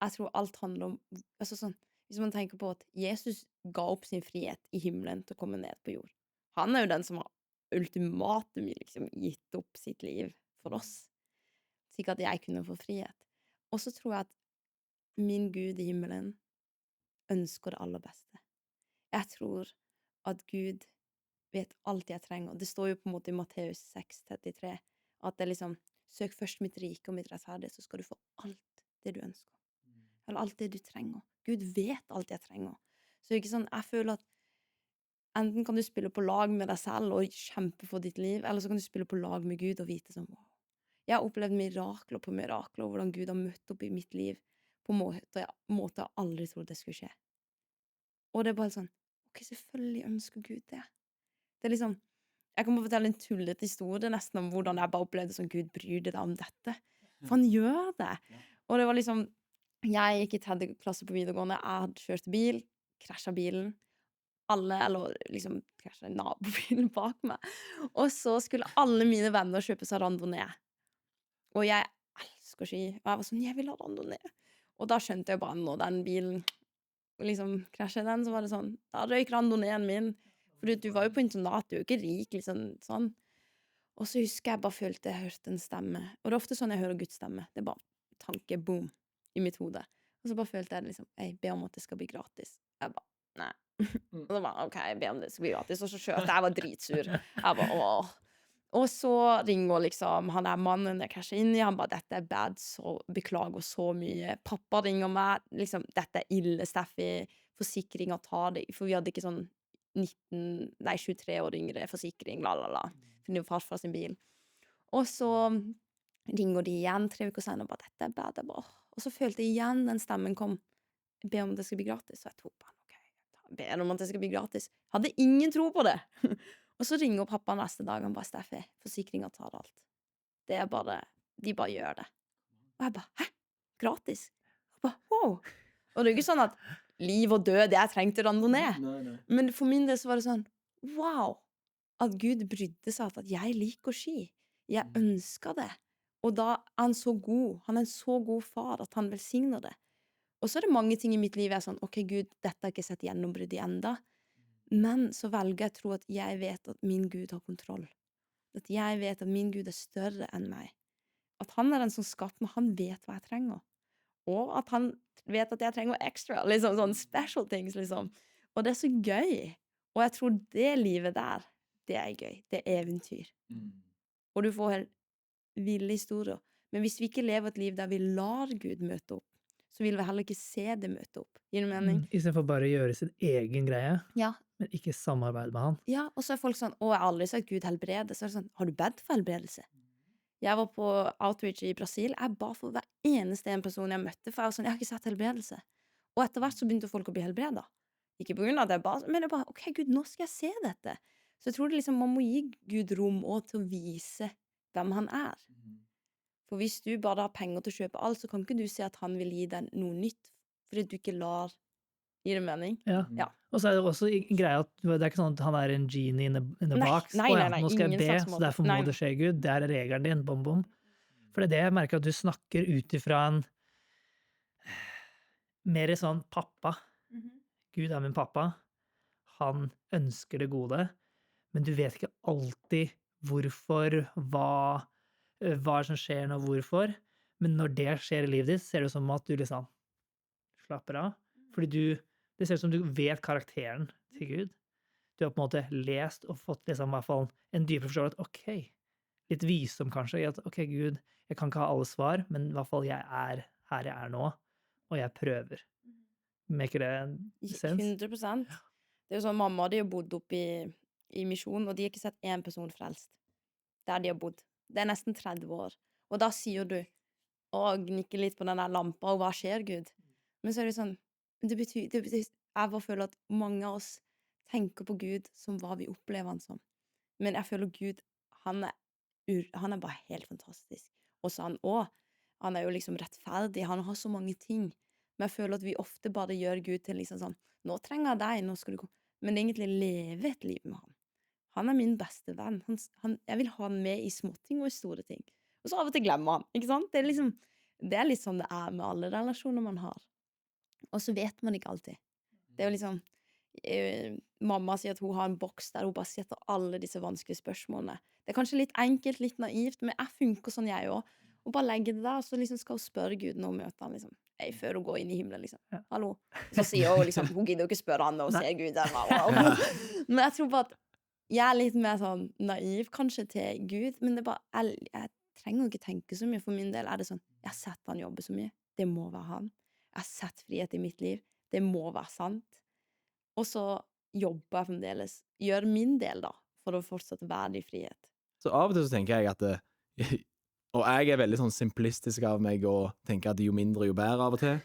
Jeg tror alt handler om, altså sånn, hvis man tenker på at Jesus ga opp sin frihet i himmelen til å komme ned på jord. Han er jo den som har ultimatum liksom gitt opp sitt liv for oss. Sikkert at jeg kunne få frihet. Og så tror jeg at min Gud i himmelen ønsker det aller beste. Jeg tror at Gud vet alt jeg trenger. Det står jo på en måte i Matteus 6,33 at det liksom, søk først mitt rike og mitt rettferdighet, så skal du få alt det du ønsker. Eller alt det du trenger. Gud vet alt jeg trenger. Så ikke sånn, jeg føler at enten kan du spille på lag med deg selv og kjempe for ditt liv, eller så kan du spille på lag med Gud og vite sånn, wow, Jeg har opplevd mirakler på mirakler, hvordan Gud har møtt opp i mitt liv på måter jeg aldri trodde det skulle skje. Og det er bare sånn, ok, selvfølgelig ønsker Gud det. Det er liksom, jeg kan bare fortelle en tullete historie nesten om hvordan jeg bare opplevde sånn, Gud bryr deg om dette. For han gjør det. Og det var liksom, jeg gikk i 3. klasse på videregående, jeg hadde kjørt bil, krasjet bilen, eller liksom krasjet nabobilen bak meg. Og så skulle alle mine venner kjøpe seg randonee. Og jeg elsker ski, og jeg var sånn, jeg vil ha randonee. Og da skjønte jeg bare, når den bilen liksom krasjet den, så var det sånn, da røyk randoneen min. For du var jo på internat, du er jo ikke rik, liksom sånn. Og så husker jeg bare følte jeg hørte en stemme. Og det er ofte sånn jeg hører Guds stemme. Det er bare tanke, boom, i mitt hode. Og så bare følte jeg liksom, jeg ber om at det skal bli gratis. Jeg bare, nei. Og så bare, ok, jeg ber om det skal bli gratis. Og så kjørte jeg var dritsur. Jeg bare, åh. Og så ringer liksom han der mannen jeg krasjer inn i, han bare, dette er bad, så beklager så mye. Pappa ringer meg, liksom, dette er ille, Steffi, forsikringen tar det, for vi hadde ikke sånn 23 år yngre forsikring, lalala, for det var farfar sin bil. Og så ringer de igjen 3 uker senere, og bare, dette er bad, jeg bare, og så følte jeg igjen den stemmen kom, jeg ber om det skal bli gratis, så jeg tok på han, ok, jeg ber om at det skal bli gratis. Hadde ingen tro på det. Og så ringer pappa neste dag, han bare, Steffi, forsikringen tar alt. Det er bare, de bare gjør det. Og jeg bare, hæ? Gratis? Jeg bare, wow! Og det er jo ikke sånn at liv og død, jeg trengte randonee. Men for min del så var det sånn, wow! At Gud brydde seg av at jeg liker ski. Jeg ønsker det. Og da er han så god. Han er en så god far at han velsigner det. Og så er det mange ting i mitt liv jeg er sånn, ok Gud, dette har jeg ikke sett gjennombrudd i enda. Men så velger jeg å tro at jeg vet at min Gud har kontroll. At jeg vet at min Gud er større enn meg. At han er den som skapt meg, han vet hva jeg trenger. Og at han vet at jeg trenger extra, liksom sånn special things, liksom. Og det er så gøy. Og jeg tror det livet der, det er gøy. Det er eventyr. Og du får helt ville historier. Men hvis vi ikke lever et liv der vi lar Gud møte opp, så vil vi heller ikke se det møte opp. Gir det mening? I stedet for bare å gjøre sin egen greie, Ja. men ikke samarbeide med han. Ja, og så er folk sånn, å, jeg har aldri sagt Gud helbrede. Så er det sånn, har du bedt for helbredelse? Jeg var på outreach i Brasil, jeg ba for hver eneste en person jeg møtte, for jeg var sånn, jeg har ikke sett helbredelse. Og etter hvert så begynte folk å bli helbredet. Ikke på grunn av at jeg ba, men det bare, ok Gud, nå skal jeg se dette. Så jeg tror det liksom, man må gi Gud rom også til å vise hvem han er. For hvis du bare har penger til å kjøpe alt, så kan ikke du se at han vil gi deg noe nytt, fordi du ikke lar. Gir det mening? Ja. Ja. Og så er det også greia at det er ikke sånn at han er en genie in the box. Nei, Å ja, nei, nå skal ingen jeg be, slags så måte. derfor må Nei. det skje, Gud. Det er regelen din, bom, bom. For det er det jeg merker at du snakker ut ifra en mer sånn pappa. Gud er min pappa. Han ønsker det gode, men du vet ikke alltid hvorfor, hva som skjer nå, hvorfor. Men når det skjer i livet ditt, ser det ut som at du liksom slapper av. Fordi det ser ut som du vet karakteren til Gud. Du har på en måte lest og fått liksom i hvert fall en dypere forståelse at ok, litt visdom kanskje, i at ok Gud, jeg kan ikke ha alle svar, men i hvert fall jeg er her jeg er nå, og jeg prøver. Maker det sense? 100%. Det er jo sånn, mamma de har bodd oppe i misjon, og de har ikke sett en person frelst. Der de har bodd. Det er nesten 30 år. Og da sier du, og gnikker litt på den der lampa, og hva skjer, Gud? Men så er det sånn, det betyr jeg bare føler at mange av oss tenker på Gud som hva vi opplever han som. Men jeg føler Gud, han er bare helt fantastisk. Og så han er jo liksom rettferdig, han har så mange ting. Men jeg føler at vi ofte bare gjør Gud til liksom sånn, nå trenger jeg deg, nå skal du gå. Men egentlig leve et liv med han. Han er min beste venn. Jeg vil ha han med i småting og i store ting. Og så av og til glemmer han, ikke sant? Det er litt sånn det er med alle relasjoner man har. Og så vet man ikke alltid. Det er jo liksom, mamma sier at hun har en boks der hun bare setter alle disse vanskelige spørsmålene. Det er kanskje litt enkelt, litt naivt, men jeg funker sånn jeg også. Og bare legge det der, og så liksom skal hun spørre Gud når hun møter han, liksom. Før hun går inn i himmelen, liksom. Hallo. Så sier hun liksom, hun gidder jo ikke spørre han når hun ser Gud der. Men jeg tror bare at jeg er litt mer sånn naiv kanskje til Gud, men det er bare, jeg trenger ikke tenke så mye. For min del er det sånn, jeg har sett han jobbe så mye. Det må være han. Jeg har sett frihet i mitt liv. Det må være sant. Og så jobber jeg fremdeles. Gjør min del da, for å fortsatt være i frihet. Så av og til så tenker jeg at Og jeg veldig sånn simplistisk av meg og tenker at jo mindre, jo bedre av og til.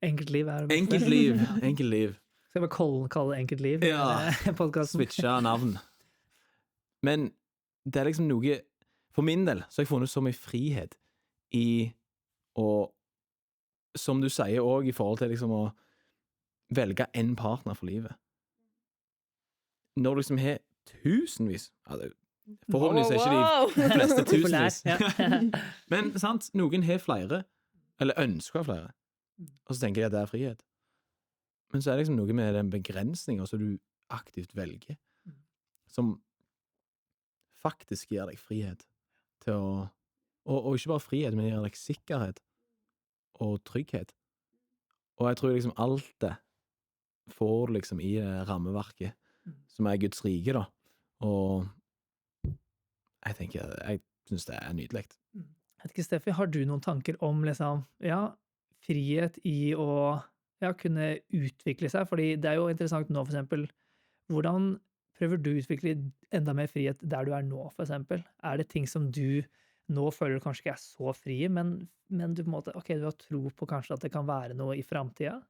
Enkelt liv er det beste. Enkelt liv, enkelt liv. Skal jeg bare kalle det enkelt liv? Ja, podcasten. switche navn. Men det liksom noe, for min del, så har jeg funnet så mye frihet i å, som du sier også, i forhold til liksom å velge en partner for livet. Når du liksom har tusenvis, forhåpentligvis er ikke de fleste tusenvis, men sant, noen har flere, eller ønsker flere, og så tenker jeg at det er frihet. Men så er det liksom noe med den begrensningen som du aktivt velger, som faktisk gir deg frihet til å, og ikke bare frihet, men gir deg sikkerhet og trygghet. Og jeg tror liksom alt det får du liksom i det rammeverket som er Guds rike, da. Og jeg synes det er nydelig. Jeg vet ikke, Steffi, har du noen tanker om liksom, ja, frihet i å kunne utvikle seg? Fordi det er jo interessant nå, for eksempel, hvordan prøver du å utvikle enda mer frihet der du er nå, for eksempel? Er det ting som du nå føler kanskje ikke er så frie, men du på en måte, ok, du har tro på kanskje at det kan være noe i fremtiden?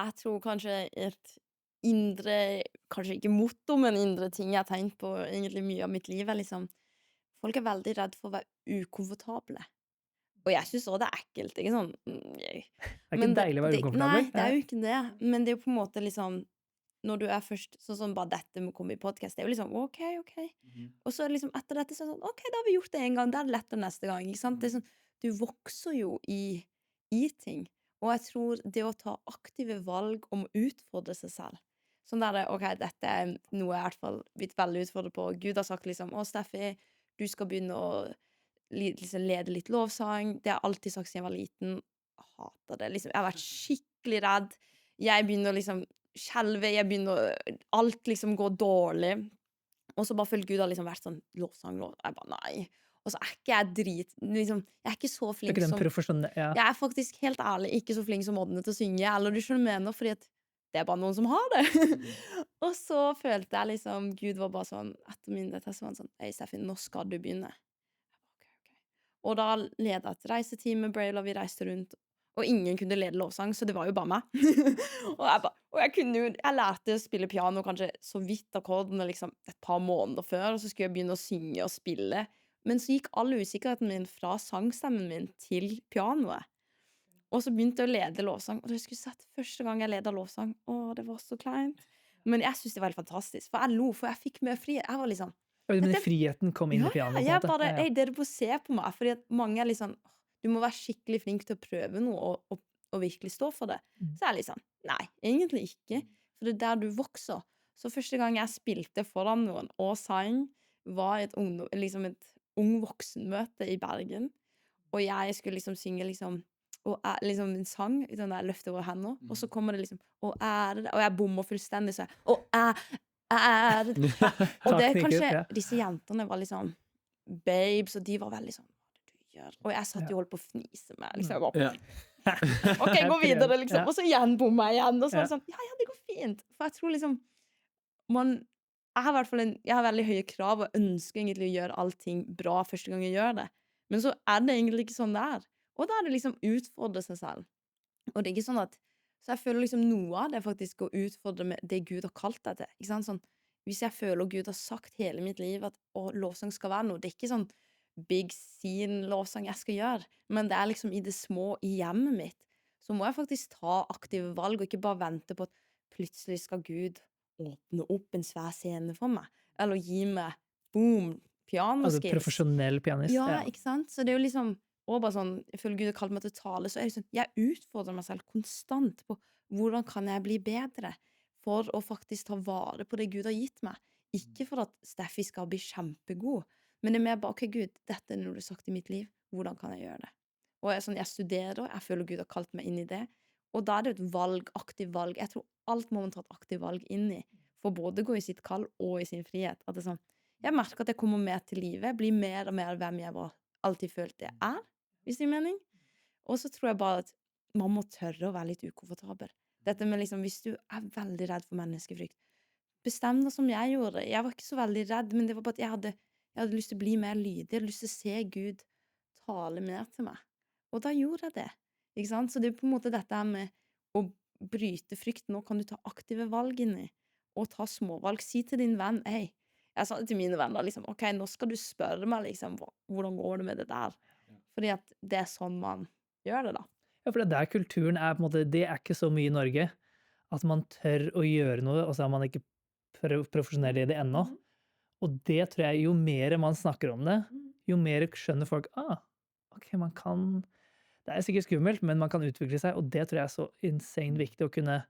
Jeg tror kanskje et indre, kanskje ikke motto, men indre ting jeg har tenkt på egentlig mye av mitt liv, er liksom, folk er veldig redd for å være ukomfortable. Og jeg synes også det er ekkelt, ikke sånn. Det er ikke deilig å være ukomfortabel. Nei, det er jo ikke det. Men det er jo på en måte liksom, når du er først, sånn bare dette med å komme i podcast, det er jo liksom, ok. Og så liksom etter dette, sånn, ok, da har vi gjort det en gang, det er lettere neste gang, ikke sant? Det er sånn, du vokser jo i ting. Og jeg tror det å ta aktive valg om å utfordre seg selv, sånn der, ok, dette er noe jeg i hvert fall blitt veldig utfordret på. Gud har sagt liksom, Steffi, du skal begynne å liksom lede litt lovsang. Det har jeg alltid sagt siden jeg var liten. Jeg hater det, liksom. Jeg har vært skikkelig redd. Jeg begynner liksom skjelve, alt liksom går dårlig. Og så bare følte Gud har liksom vært sånn, lovsang. Jeg bare, nei. Og så er ikke jeg liksom, jeg er ikke så flink ikke den som... profesjonelle, ja. Jeg er faktisk helt ærlig ikke så flink som Ådne til å synge, eller du skjønner mener, fordi at det er bare noen som har det. Og så følte jeg liksom, Gud var bare sånn, etter min test var han sånn, «Hei, Steffi, nå skal du begynne». Okay. Og da ledet jeg et reiseteam med Braille, og vi reiste rundt, og ingen kunne lede lovsang, så det var jo bare meg. og jeg lærte å spille piano kanskje så vidt akkordene liksom et par måneder før, og så skulle jeg begynne å synge og spille. Men så gikk all usikkerheten min fra sangstemmen min til pianoet. Og så begynte jeg å lede lovsang, og jeg skulle sett første gang jeg ledet lovsang. Det var så kleint. Men jeg synes det var helt fantastisk, for jeg lo, for jeg fikk mer frihet. Jeg var liksom... Men friheten kom inn i pianoet. Jeg bare, dere får se på meg, fordi at mange er liksom, du må være skikkelig flink til å prøve noe, og virkelig stå for det. Så er jeg liksom, nei, egentlig ikke. For det er der du vokser. Så første gang jeg spilte foran noen, og sang, var et ung voksenmøte i Bergen. Og jeg skulle liksom synge liksom, og liksom en sang, sånn der løfte over henne, og så kommer det liksom, og jeg bommer fullstendig, så jeg, og det er kanskje, disse jentene var liksom babes, og de var veldig sånn, hva er det du gjør? Og jeg satt jo holdt på å fnise med, liksom, ok, gå videre, liksom, og så igjen bommer jeg igjen, og så var det sånn, ja, det går fint, for jeg tror liksom, jeg har i hvert fall jeg har veldig høye krav, og ønsker egentlig å gjøre allting bra første gang jeg gjør det, men så er det egentlig ikke sånn det er. Og da er det liksom utfordre seg selv. Og det er ikke sånn at, så jeg føler liksom noe av det faktisk å utfordre med det Gud har kalt deg til. Ikke sant? Sånn, hvis jeg føler Gud har sagt hele mitt liv at lovsang skal være noe, det er ikke sånn big scene lovsang jeg skal gjøre, men det er liksom i det små i hjemmet mitt, så må jeg faktisk ta aktive valg, og ikke bare vente på at plutselig skal Gud åpne opp en svær scene for meg, eller gi meg, boom, pianoskills. Altså profesjonell pianist. Ja, ikke sant? Så det er jo liksom, og bare sånn, ifølge Gud har kalt meg til å tale, så er det sånn, jeg utfordrer meg selv konstant på hvordan kan jeg bli bedre for å faktisk ta vare på det Gud har gitt meg. Ikke for at Steffi skal bli kjempegod, men det er mer bare, ok Gud, dette er noe du har sagt i mitt liv, hvordan kan jeg gjøre det? Og jeg studerer, jeg føler Gud har kalt meg inn i det, og da er det et valg, aktiv valg. Jeg tror alt må man ta et aktiv valg inn i, for både å gå i sitt kall og i sin frihet. At det er sånn, jeg merker at jeg kommer mer til livet, blir mer og mer hvem jeg var, alltid følt jeg er, hvis det gir mening. Og så tror jeg bare at man må tørre å være litt ukomfortabel. Dette med liksom, hvis du er veldig redd for menneskefrykt, bestem deg som jeg gjorde. Jeg var ikke så veldig redd, men det var bare at jeg hadde lyst til å bli mer lydig, jeg hadde lyst til å se Gud tale mer til meg. Og da gjorde jeg det. Ikke sant? Så det på en måte dette her med å bryte frykt. Nå kan du ta aktive valg inni, og ta småvalg. Si til din venn, hei, jeg sa det til mine venner, liksom, ok, nå skal du spørre meg, liksom, hvordan går det med det der? Fordi at det sånn man gjør det da. Ja, for det der kulturen på en måte, det ikke så mye i Norge, at man tør å gjøre noe, og så man ikke profesjonell i det ennå. Og det tror jeg, jo mer man snakker om det, jo mer skjønner folk, ok, man kan, det sikkert skummelt, men man kan utvikle seg, og det tror jeg så insane viktig å kunne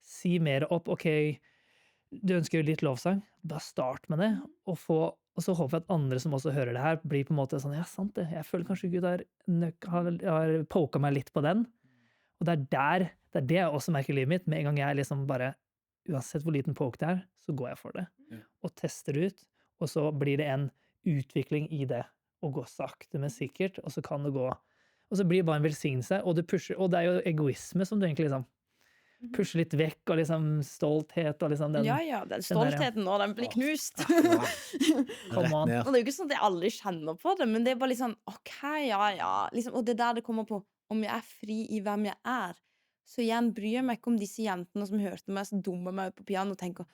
si mer opp, ok, du ønsker litt lovsang, bare start med det, og så håper jeg at andre som også hører det her, blir på en måte sånn, ja, sant det, jeg føler kanskje Gud har poket meg litt på den, og det det jeg også merker i livet mitt, med en gang jeg liksom bare, uansett hvor liten poke det så går jeg for det, og tester ut, og så blir det en utvikling i det, å gå sakte, men sikkert, og så kan det gå, og så blir det bare en velsignelse, og det pusher, og det jo egoisme som du egentlig liksom, pusher litt vekk, og liksom stolthet, og liksom den... Ja, den stoltheten nå, den blir knust. Come on. Og det jo ikke sånn at jeg aldri kjenner på det, men det bare litt sånn, ok, ja, liksom, og det der det kommer på, om jeg fri i hvem jeg så igjen bryr jeg meg ikke om disse jentene som hørte meg, så dummer meg på piano og tenker,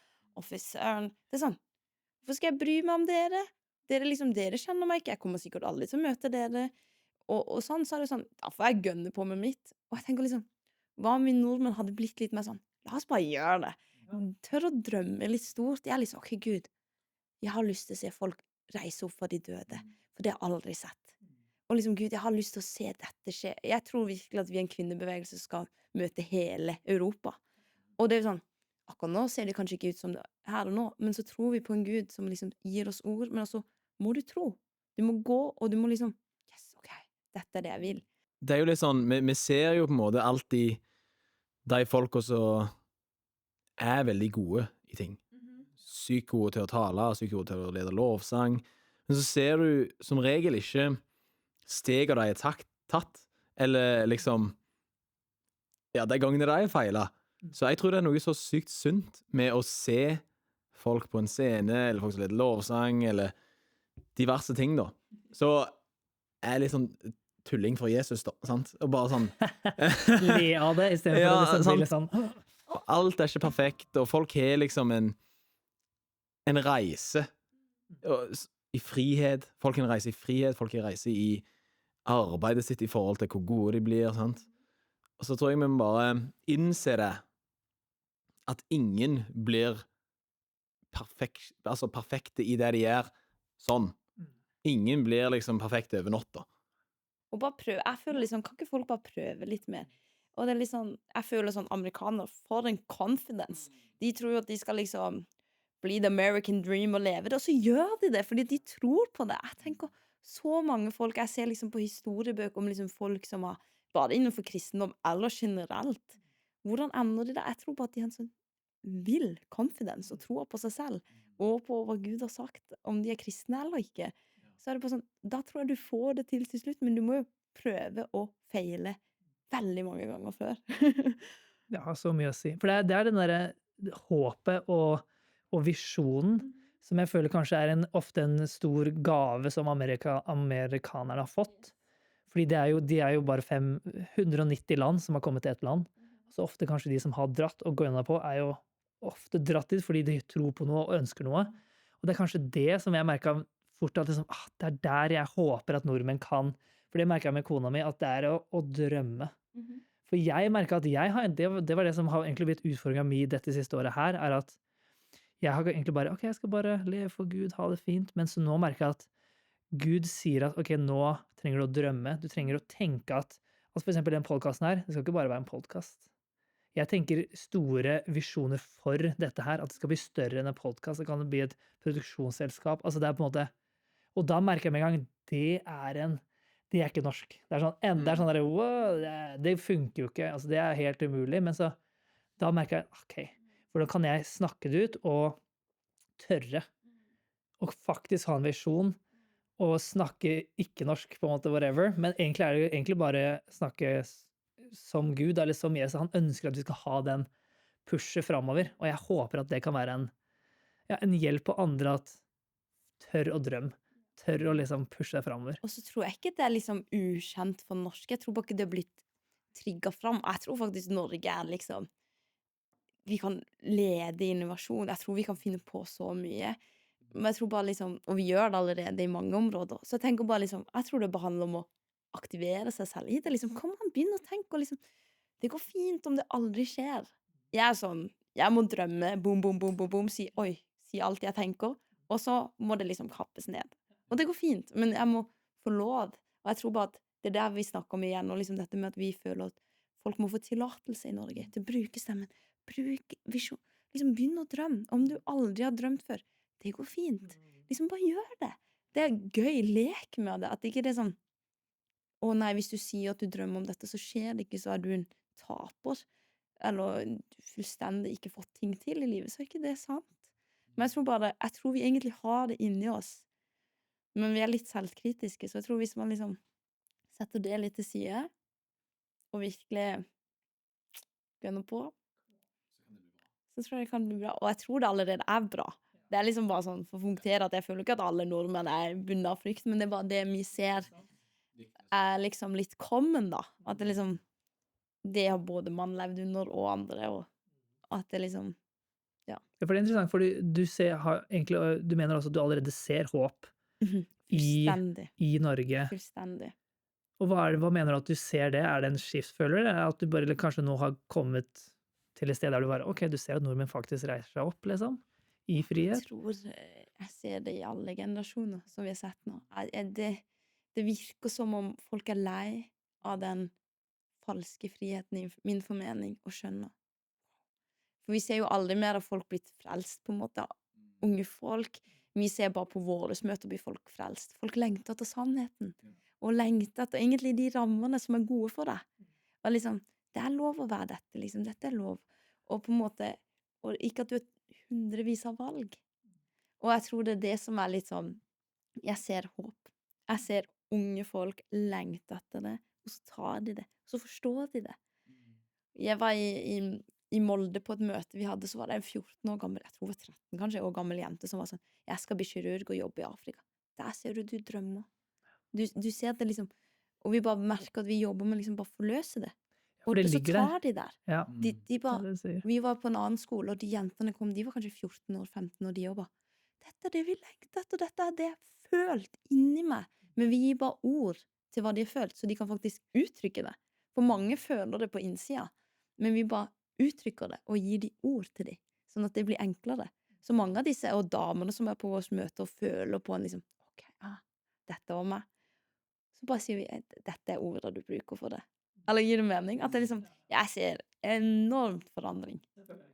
fy søren, det sånn, hvorfor skal jeg bry meg om dere? Dere kjenner meg ikke, jeg kommer sikkert aldri til å møte dere, og sånn, så det sånn, da får jeg gønne på med mitt, og jeg tenker liksom, hva om vi nordmenn hadde blitt litt mer sånn, la oss bare gjøre det, tør å drømme litt stort, jeg liksom, ok Gud, jeg har lyst til å se folk reise opp fra de døde, for det har jeg aldri sett. Og liksom, Gud, jeg har lyst til å se dette skje. Jeg tror virkelig at vi en kvinnebevegelse skal møte hele Europa. Og det sånn, akkurat nå ser det kanskje ikke ut som det her og nå, men så tror vi på en Gud som liksom gir oss ord, men altså, må du tro. Du må gå, og du må liksom, yes, ok, dette det jeg vil. Det jo litt sånn, vi ser jo på en måte alltid de folka som veldig gode i ting. Sykt gode til å tale, sykt gode til å lede lovsang, men så ser du som regel ikke steg av de tatt, eller liksom, ja, de gangene de feilet. Så jeg tror det noe så sykt sunt med å se folk på en scene, eller folk som leder lovsang, eller diverse ting da. Så litt sånn tulling for Jesus da, sant? Og bare sånn... Le av det, i stedet for å liksom bli sånn... Alt ikke perfekt, og folk har liksom en reise i frihet. Folk kan reise i frihet, folk kan reise i arbeidet sitt i forhold til hvor gode de blir, sant? Og så tror jeg vi må bare innse det, at ingen blir perfekte i det de gjør, sånn. Ingen blir liksom perfekte over natta. Og bare prøve, jeg føler liksom, kan ikke folk bare prøve litt mer? Og det liksom, jeg føler sånn amerikaner får en confidence. De tror jo at de skal liksom bli the American dream og leve det, og så gjør de det, fordi de tror på det. Jeg tenker, så mange folk, jeg ser liksom på historiebøker om liksom folk som har, bare innenfor kristendom, eller generelt, hvordan ender de det? Jeg tror på at de har en sånn vill confidence, og tror på seg selv, og på hva Gud har sagt, om de kristne eller ikke. Så det på sånn, da tror jeg du får det til slutt, men du må jo prøve å feile veldig mange ganger før. Det har så mye å si. For det den der håpet og visjonen, som jeg føler kanskje ofte en stor gave som amerikanerne har fått. Fordi de jo bare 190 land som har kommet til et land. Så ofte kanskje de som har dratt og gått på, jo ofte dratt dit fordi de tror på noe og ønsker noe. Og det kanskje det som jeg merket fort, at liksom, det der jeg håper at nordmenn kan. For det merket jeg med kona mi, at det å drømme. For jeg merket at det var det som har egentlig blitt utfordringen min dette siste året her, at jeg har egentlig bare, ok, jeg skal bare leve for Gud, ha det fint, men så nå merker jeg at Gud sier at, ok, nå trenger du å drømme, du trenger å tenke at for eksempel den podcasten her, det skal ikke bare være en podcast. Jeg tenker store visjoner for dette her, at det skal bli større enn en podcast, det kan bli et produksjonsselskap, altså det på en måte, og da merker jeg med en gang, det ikke norsk. Det sånn der, wow, det funker jo ikke, altså det helt umulig, men så, da merker jeg, ok, hvordan kan jeg snakke det ut og tørre og faktisk ha en visjon og snakke ikke norsk på en måte, whatever, men egentlig det egentlig bare snakke som Gud, eller som Jesus. Han ønsker at vi skal ha den pushet fremover, og jeg håper at det kan være en hjelp på andre at tør å drømme. tør å liksom pushe deg fremover. Og så tror jeg ikke det liksom ukjent for norske. Jeg tror bare ikke det har blitt trigget fram. Jeg tror faktisk Norge liksom vi kan lede innovasjon. Jeg tror vi kan finne på så mye. Men jeg tror bare liksom, og vi gjør det allerede i mange områder, så jeg tenker bare liksom, jeg tror det bare handler om å aktivere seg selv i det. Liksom, kom an, begynn å tenke, og liksom, det går fint om det aldri skjer. Jeg sånn, jeg må drømme, boom, boom, boom, boom, boom, si alt jeg tenker, og så må det liksom kappes ned. Og det går fint, men jeg må få lov. Og jeg tror bare at det der vi snakker om igjen, og liksom dette med at vi føler at folk må få tillatelse i Norge til å bruke stemmen. Bruk visjon. Liksom begynn å drømme. Om du aldri har drømt før, det går fint. Liksom bare gjør det. Det er gøy. Lek med det. At det ikke er sånn å nei, hvis du sier at du drømmer om dette, så skjer det ikke, så er du en taper. Eller fullstendig ikke fått ting til i livet. Så er ikke det sant. Men jeg tror vi egentlig har det inni oss. Men vi er litt selvkritiske, så jeg tror hvis man liksom setter det litt til side, og virkelig gønner på, så tror jeg det kan bli bra. Og jeg tror det allerede er bra. Det er liksom bare sånn for å punktere at jeg føler ikke at alle nordmenn er bundet av frykt, men det er bare det vi ser er liksom litt kommen da. At det liksom, det har både man levd under og andre, og at det liksom, Ja, for det er interessant, fordi du mener også at du allerede ser håp fullstendig. i Norge. Fullstendig. Og hva mener du at du ser det? Er det en skift, føler du? Eller at du bare kanskje nå har kommet til et sted der du bare, ok, du ser at nordmenn faktisk reiser seg opp, liksom, i frihet? Jeg tror jeg ser det i alle generasjoner som vi har sett nå. Det virker som om folk er lei av den falske friheten i min formening, og skjønner. For vi ser jo aldri mer av folk blitt frelst, på en måte. Unge folk. Vi ser bare på våre møter blir folk frelst. Folk lengter etter sannheten. Og lengter etter egentlig de rammene som er gode for deg. Og liksom, det er lov å være dette, liksom. Dette er lov. Og på en måte, og ikke at du har hundrevis av valg. Og jeg tror det er det som er litt sånn, jeg ser håp. Jeg ser unge folk lengte etter det, og så tar de det. Og så forstår de det. Jeg var i Molde på et møte vi hadde, så var det en 14 år gammel, jeg tror det var 13 kanskje, år gammel jente som var sånn, jeg skal bli kirurg og jobbe i Afrika. Der ser du drømmer. Du ser at det liksom, og vi bare merker at vi jobber med liksom bare forløse det. Og så tar de der. Ja. De bare, vi var på en annen skole, og de jentene kom, de var kanskje 14 år, 15 år, de jobba. Dette er det vi lengter etter, dette er det jeg følt inni meg. Men vi gir bare ord til hva de har følt, så de kan faktisk uttrykke det. For mange føler det på innsida, men vi bare uttrykker det og gir de ord til de, sånn at det blir enklere. Så mange av disse og damene som er på vårt møte og føler på en liksom, ok, dette var meg. Så bare sier vi, dette er ordet du bruker for det. Eller gir det mening? At det liksom, jeg ser enormt forandring.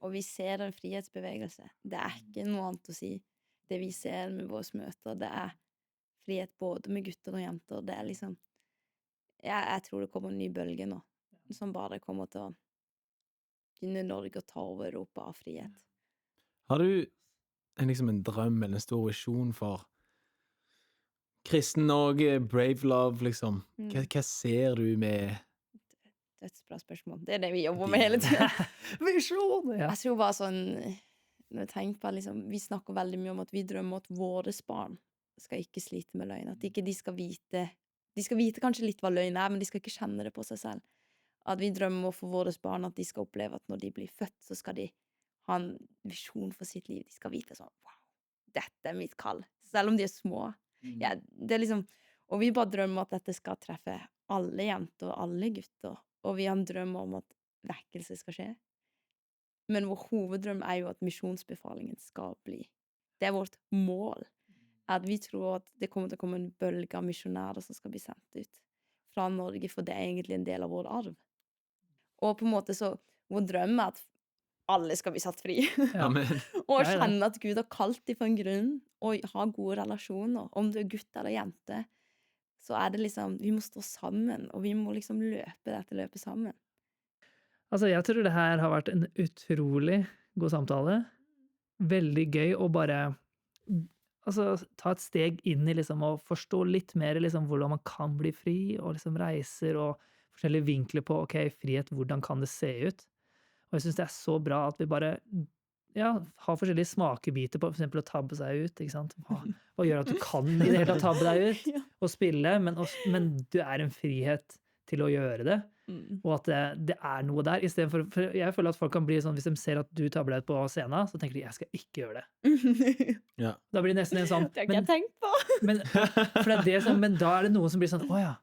Og vi ser en frihetsbevegelse. Det er ikke noe annet å si. Det vi ser med våre møter, det er frihet både med gutter og jenter. Det er liksom, jeg tror det kommer en ny bølge nå, som bare kommer til å begynne Norge å ta over Europa av frihet. Har du liksom en drøm eller en stor visjon for kristen Norge, brave love, liksom? Hva ser du med Dødsbra spørsmål. Det er det vi jobber med hele tiden. Visjon! Ja. Jeg tror bare sånn, når jeg tenker på liksom, vi snakker veldig mye om at vi drømmer at våres barn skal ikke slite med løgn. At ikke de skal vite kanskje litt hva løgn er, men de skal ikke kjenne det på seg selv. At vi drømmer for våre barn at de skal oppleve at når de blir født, så skal de ha en visjon for sitt liv. De skal vite sånn, wow, dette er mitt kall. Selv om de er små. Ja, det er liksom, og vi bare drømmer at dette skal treffe alle jenter og alle gutter. Og vi har en drøm om at vekkelse skal skje. Men vår hoveddrøm er jo at misjonsbefalingen skal bli. Det er vårt mål. At vi tror at det kommer til å komme en bølge av misjonærer som skal bli sendt ut fra Norge, for det er egentlig en del av vår arv. Og på en måte så, vår drøm er at alle skal bli satt fri. Ja. Og kjenne at Gud har kalt dem for en grunn, og ha gode relasjoner. Om du er gutt eller jente, så er det liksom, vi må stå sammen, og vi må liksom løpe dette løpet sammen. Altså, jeg tror det her har vært en utrolig god samtale. Veldig gøy å bare ta et steg inn i liksom å forstå litt mer liksom hvordan man kan bli fri, og liksom reiser og forskjellige vinkler på, ok, frihet, hvordan kan det se ut? Og jeg synes det er så bra at vi bare ha forskjellige smakebiter på for eksempel å tabbe seg ut, ikke sant? Hva gjør at du kan i det hele tatt tabbe deg ut Ja. og spille, men du er en frihet til å gjøre det, og at det er noe der, i stedet for jeg føler at folk kan bli sånn, hvis de ser at du tabber deg ut på scenen, så tenker de, jeg skal ikke gjøre det. Ja. Da blir det nesten en sånn, Det har ikke jeg tenkt på. for det er det som, men da er det noen som blir sånn, åja,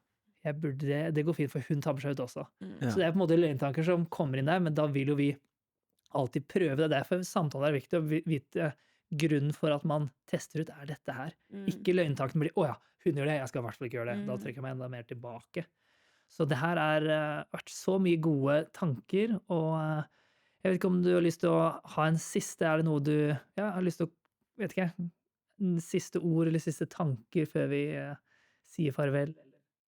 det går fint, for hun tabber seg ut også. Ja. Så det er på en måte løgntanker som kommer inn der, men da vil jo vi alltid prøve det. Derfor samtalen er viktig å vite grunnen for at man tester ut, er dette her? Ikke løgntanken blir, åja, hun gjør det, jeg skal i hvert fall ikke gjøre det. Da trekker jeg meg enda mer tilbake. Så det her har vært så mye gode tanker, og jeg vet ikke om du har lyst til å ha en siste, er det noe du har lyst til å, vet ikke, siste ord eller siste tanker før vi sier farvel?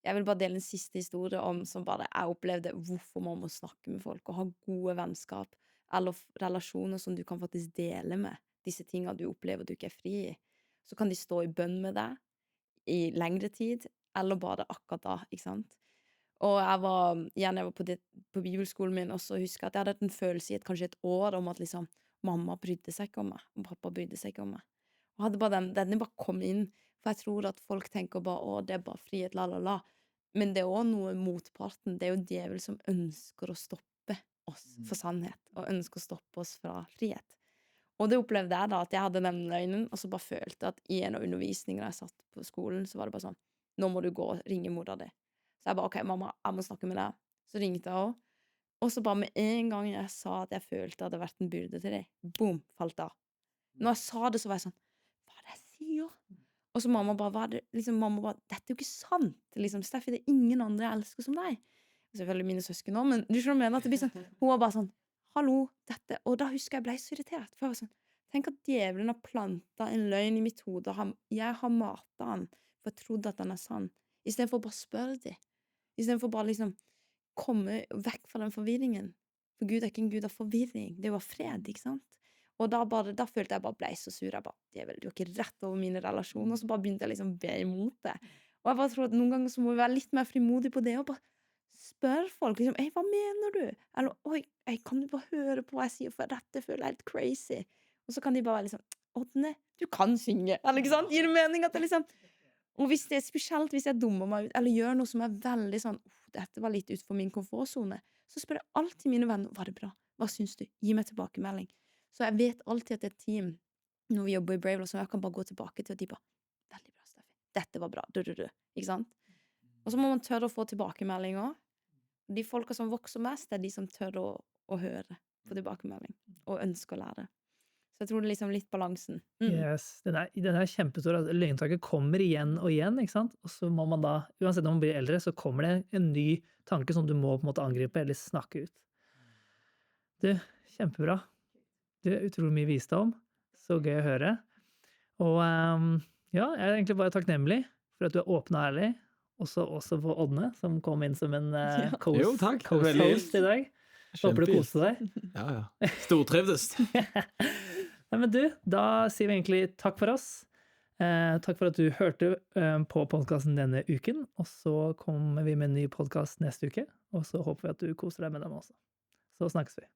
Jeg vil bare dele en siste historie om som bare jeg opplevde hvorfor man må snakke med folk og ha gode vennskap eller relasjoner som du kan faktisk dele med disse tingene du opplever du ikke er fri i. Så kan de stå i bønn med deg i lengre tid, eller bare akkurat da, ikke sant? Og jeg var på bibelskolen min, og så husker jeg at jeg hadde hatt en følelse i kanskje et år om at liksom, mamma brydde seg ikke om meg, og pappa brydde seg ikke om meg. Og hadde bare denne bare kom inn, for jeg tror at folk tenker bare, det er bare frihet, la la la. Men det er også noe motparten, det er jo djevel som ønsker å stoppe oss for sannhet, og ønsker å stoppe oss fra frihet. Og det opplevde jeg da, at jeg hadde den løgnen, og så bare følte at i en av undervisningene jeg satt på skolen, så var det bare sånn, nå må du gå og ringe mora di. Så jeg bare, ok, mamma, jeg må snakke med deg. Så ringte jeg også. Og så bare med en gang jeg sa at jeg følte at det hadde vært en byrde til deg, boom, falt det av. Når jeg sa det, så var jeg sånn, hva er det jeg sier? Og så mamma bare, dette er jo ikke sant, liksom, Steffi, det er ingen andre jeg elsker som deg. Selvfølgelig mine søsken også, men du skjønner hva jeg mener, at det blir sånn, hun var bare sånn, hallo, dette, og da husker jeg ble så irritert, for jeg var sånn, tenk at djevelen har plantet en løgn i mitt hode, jeg har matet han, for jeg trodde at den er sann, i stedet for å bare spørre de, i stedet for bare liksom, komme vekk fra den forvirringen, for Gud er ikke en Gud av forvirring, det var fred, ikke sant? Og da følte jeg bare ble så sur, jeg bare, djevel, du har ikke rett over mine relasjoner, og så bare begynte jeg liksom å be imot det, og jeg bare tror at noen ganger så må vi være litt mer frimodige på det, og bare spør folk, liksom, hva mener du? Eller, oi, kan du bare høre på hva jeg sier, for dette føler jeg helt crazy, og så kan de bare være liksom, Ådne, du kan synge, eller ikke sant? Gir det mening at det liksom, og hvis det er spesielt hvis jeg dummer meg ut, eller gjør noe som er veldig sånn, dette var litt utenfor min komfortzone, så spør jeg alltid mine venner, var det bra? Hva syns du? Gi meg tilbakemelding. Så jeg vet alltid at det er et team, når vi jobber i Brave, så jeg kan bare gå tilbake til, og de bare, veldig bra, Steffi, dette var bra, ikke sant? Og så må man tørre å få tilbakemeldinger. De folka som vokser mest, er de som tør å høre på tilbakemelding, og ønsker å lære. Så jeg tror det er liksom litt balansen. Yes, den er kjempestor. Løgntanker kommer igjen og igjen, ikke sant? Og så må man da, uansett når man blir eldre, så kommer det en ny tanke som du må på en måte angripe eller snakke ut. Du, kjempebra. Du er utrolig mye visdom. Så gøy å høre. Og jeg er egentlig bare takknemlig for at du er åpen og ærlig. Også for Ådne, som kom inn som en Jo, takk. host i dag. Håper du koste deg. Ja. Stortrivdes. Nei, men du, da sier vi egentlig takk for oss. Takk for at du hørte på podcasten denne uken, og så kommer vi med en ny podcast neste uke, og så håper vi at du koser deg med den også. Så snakkes vi.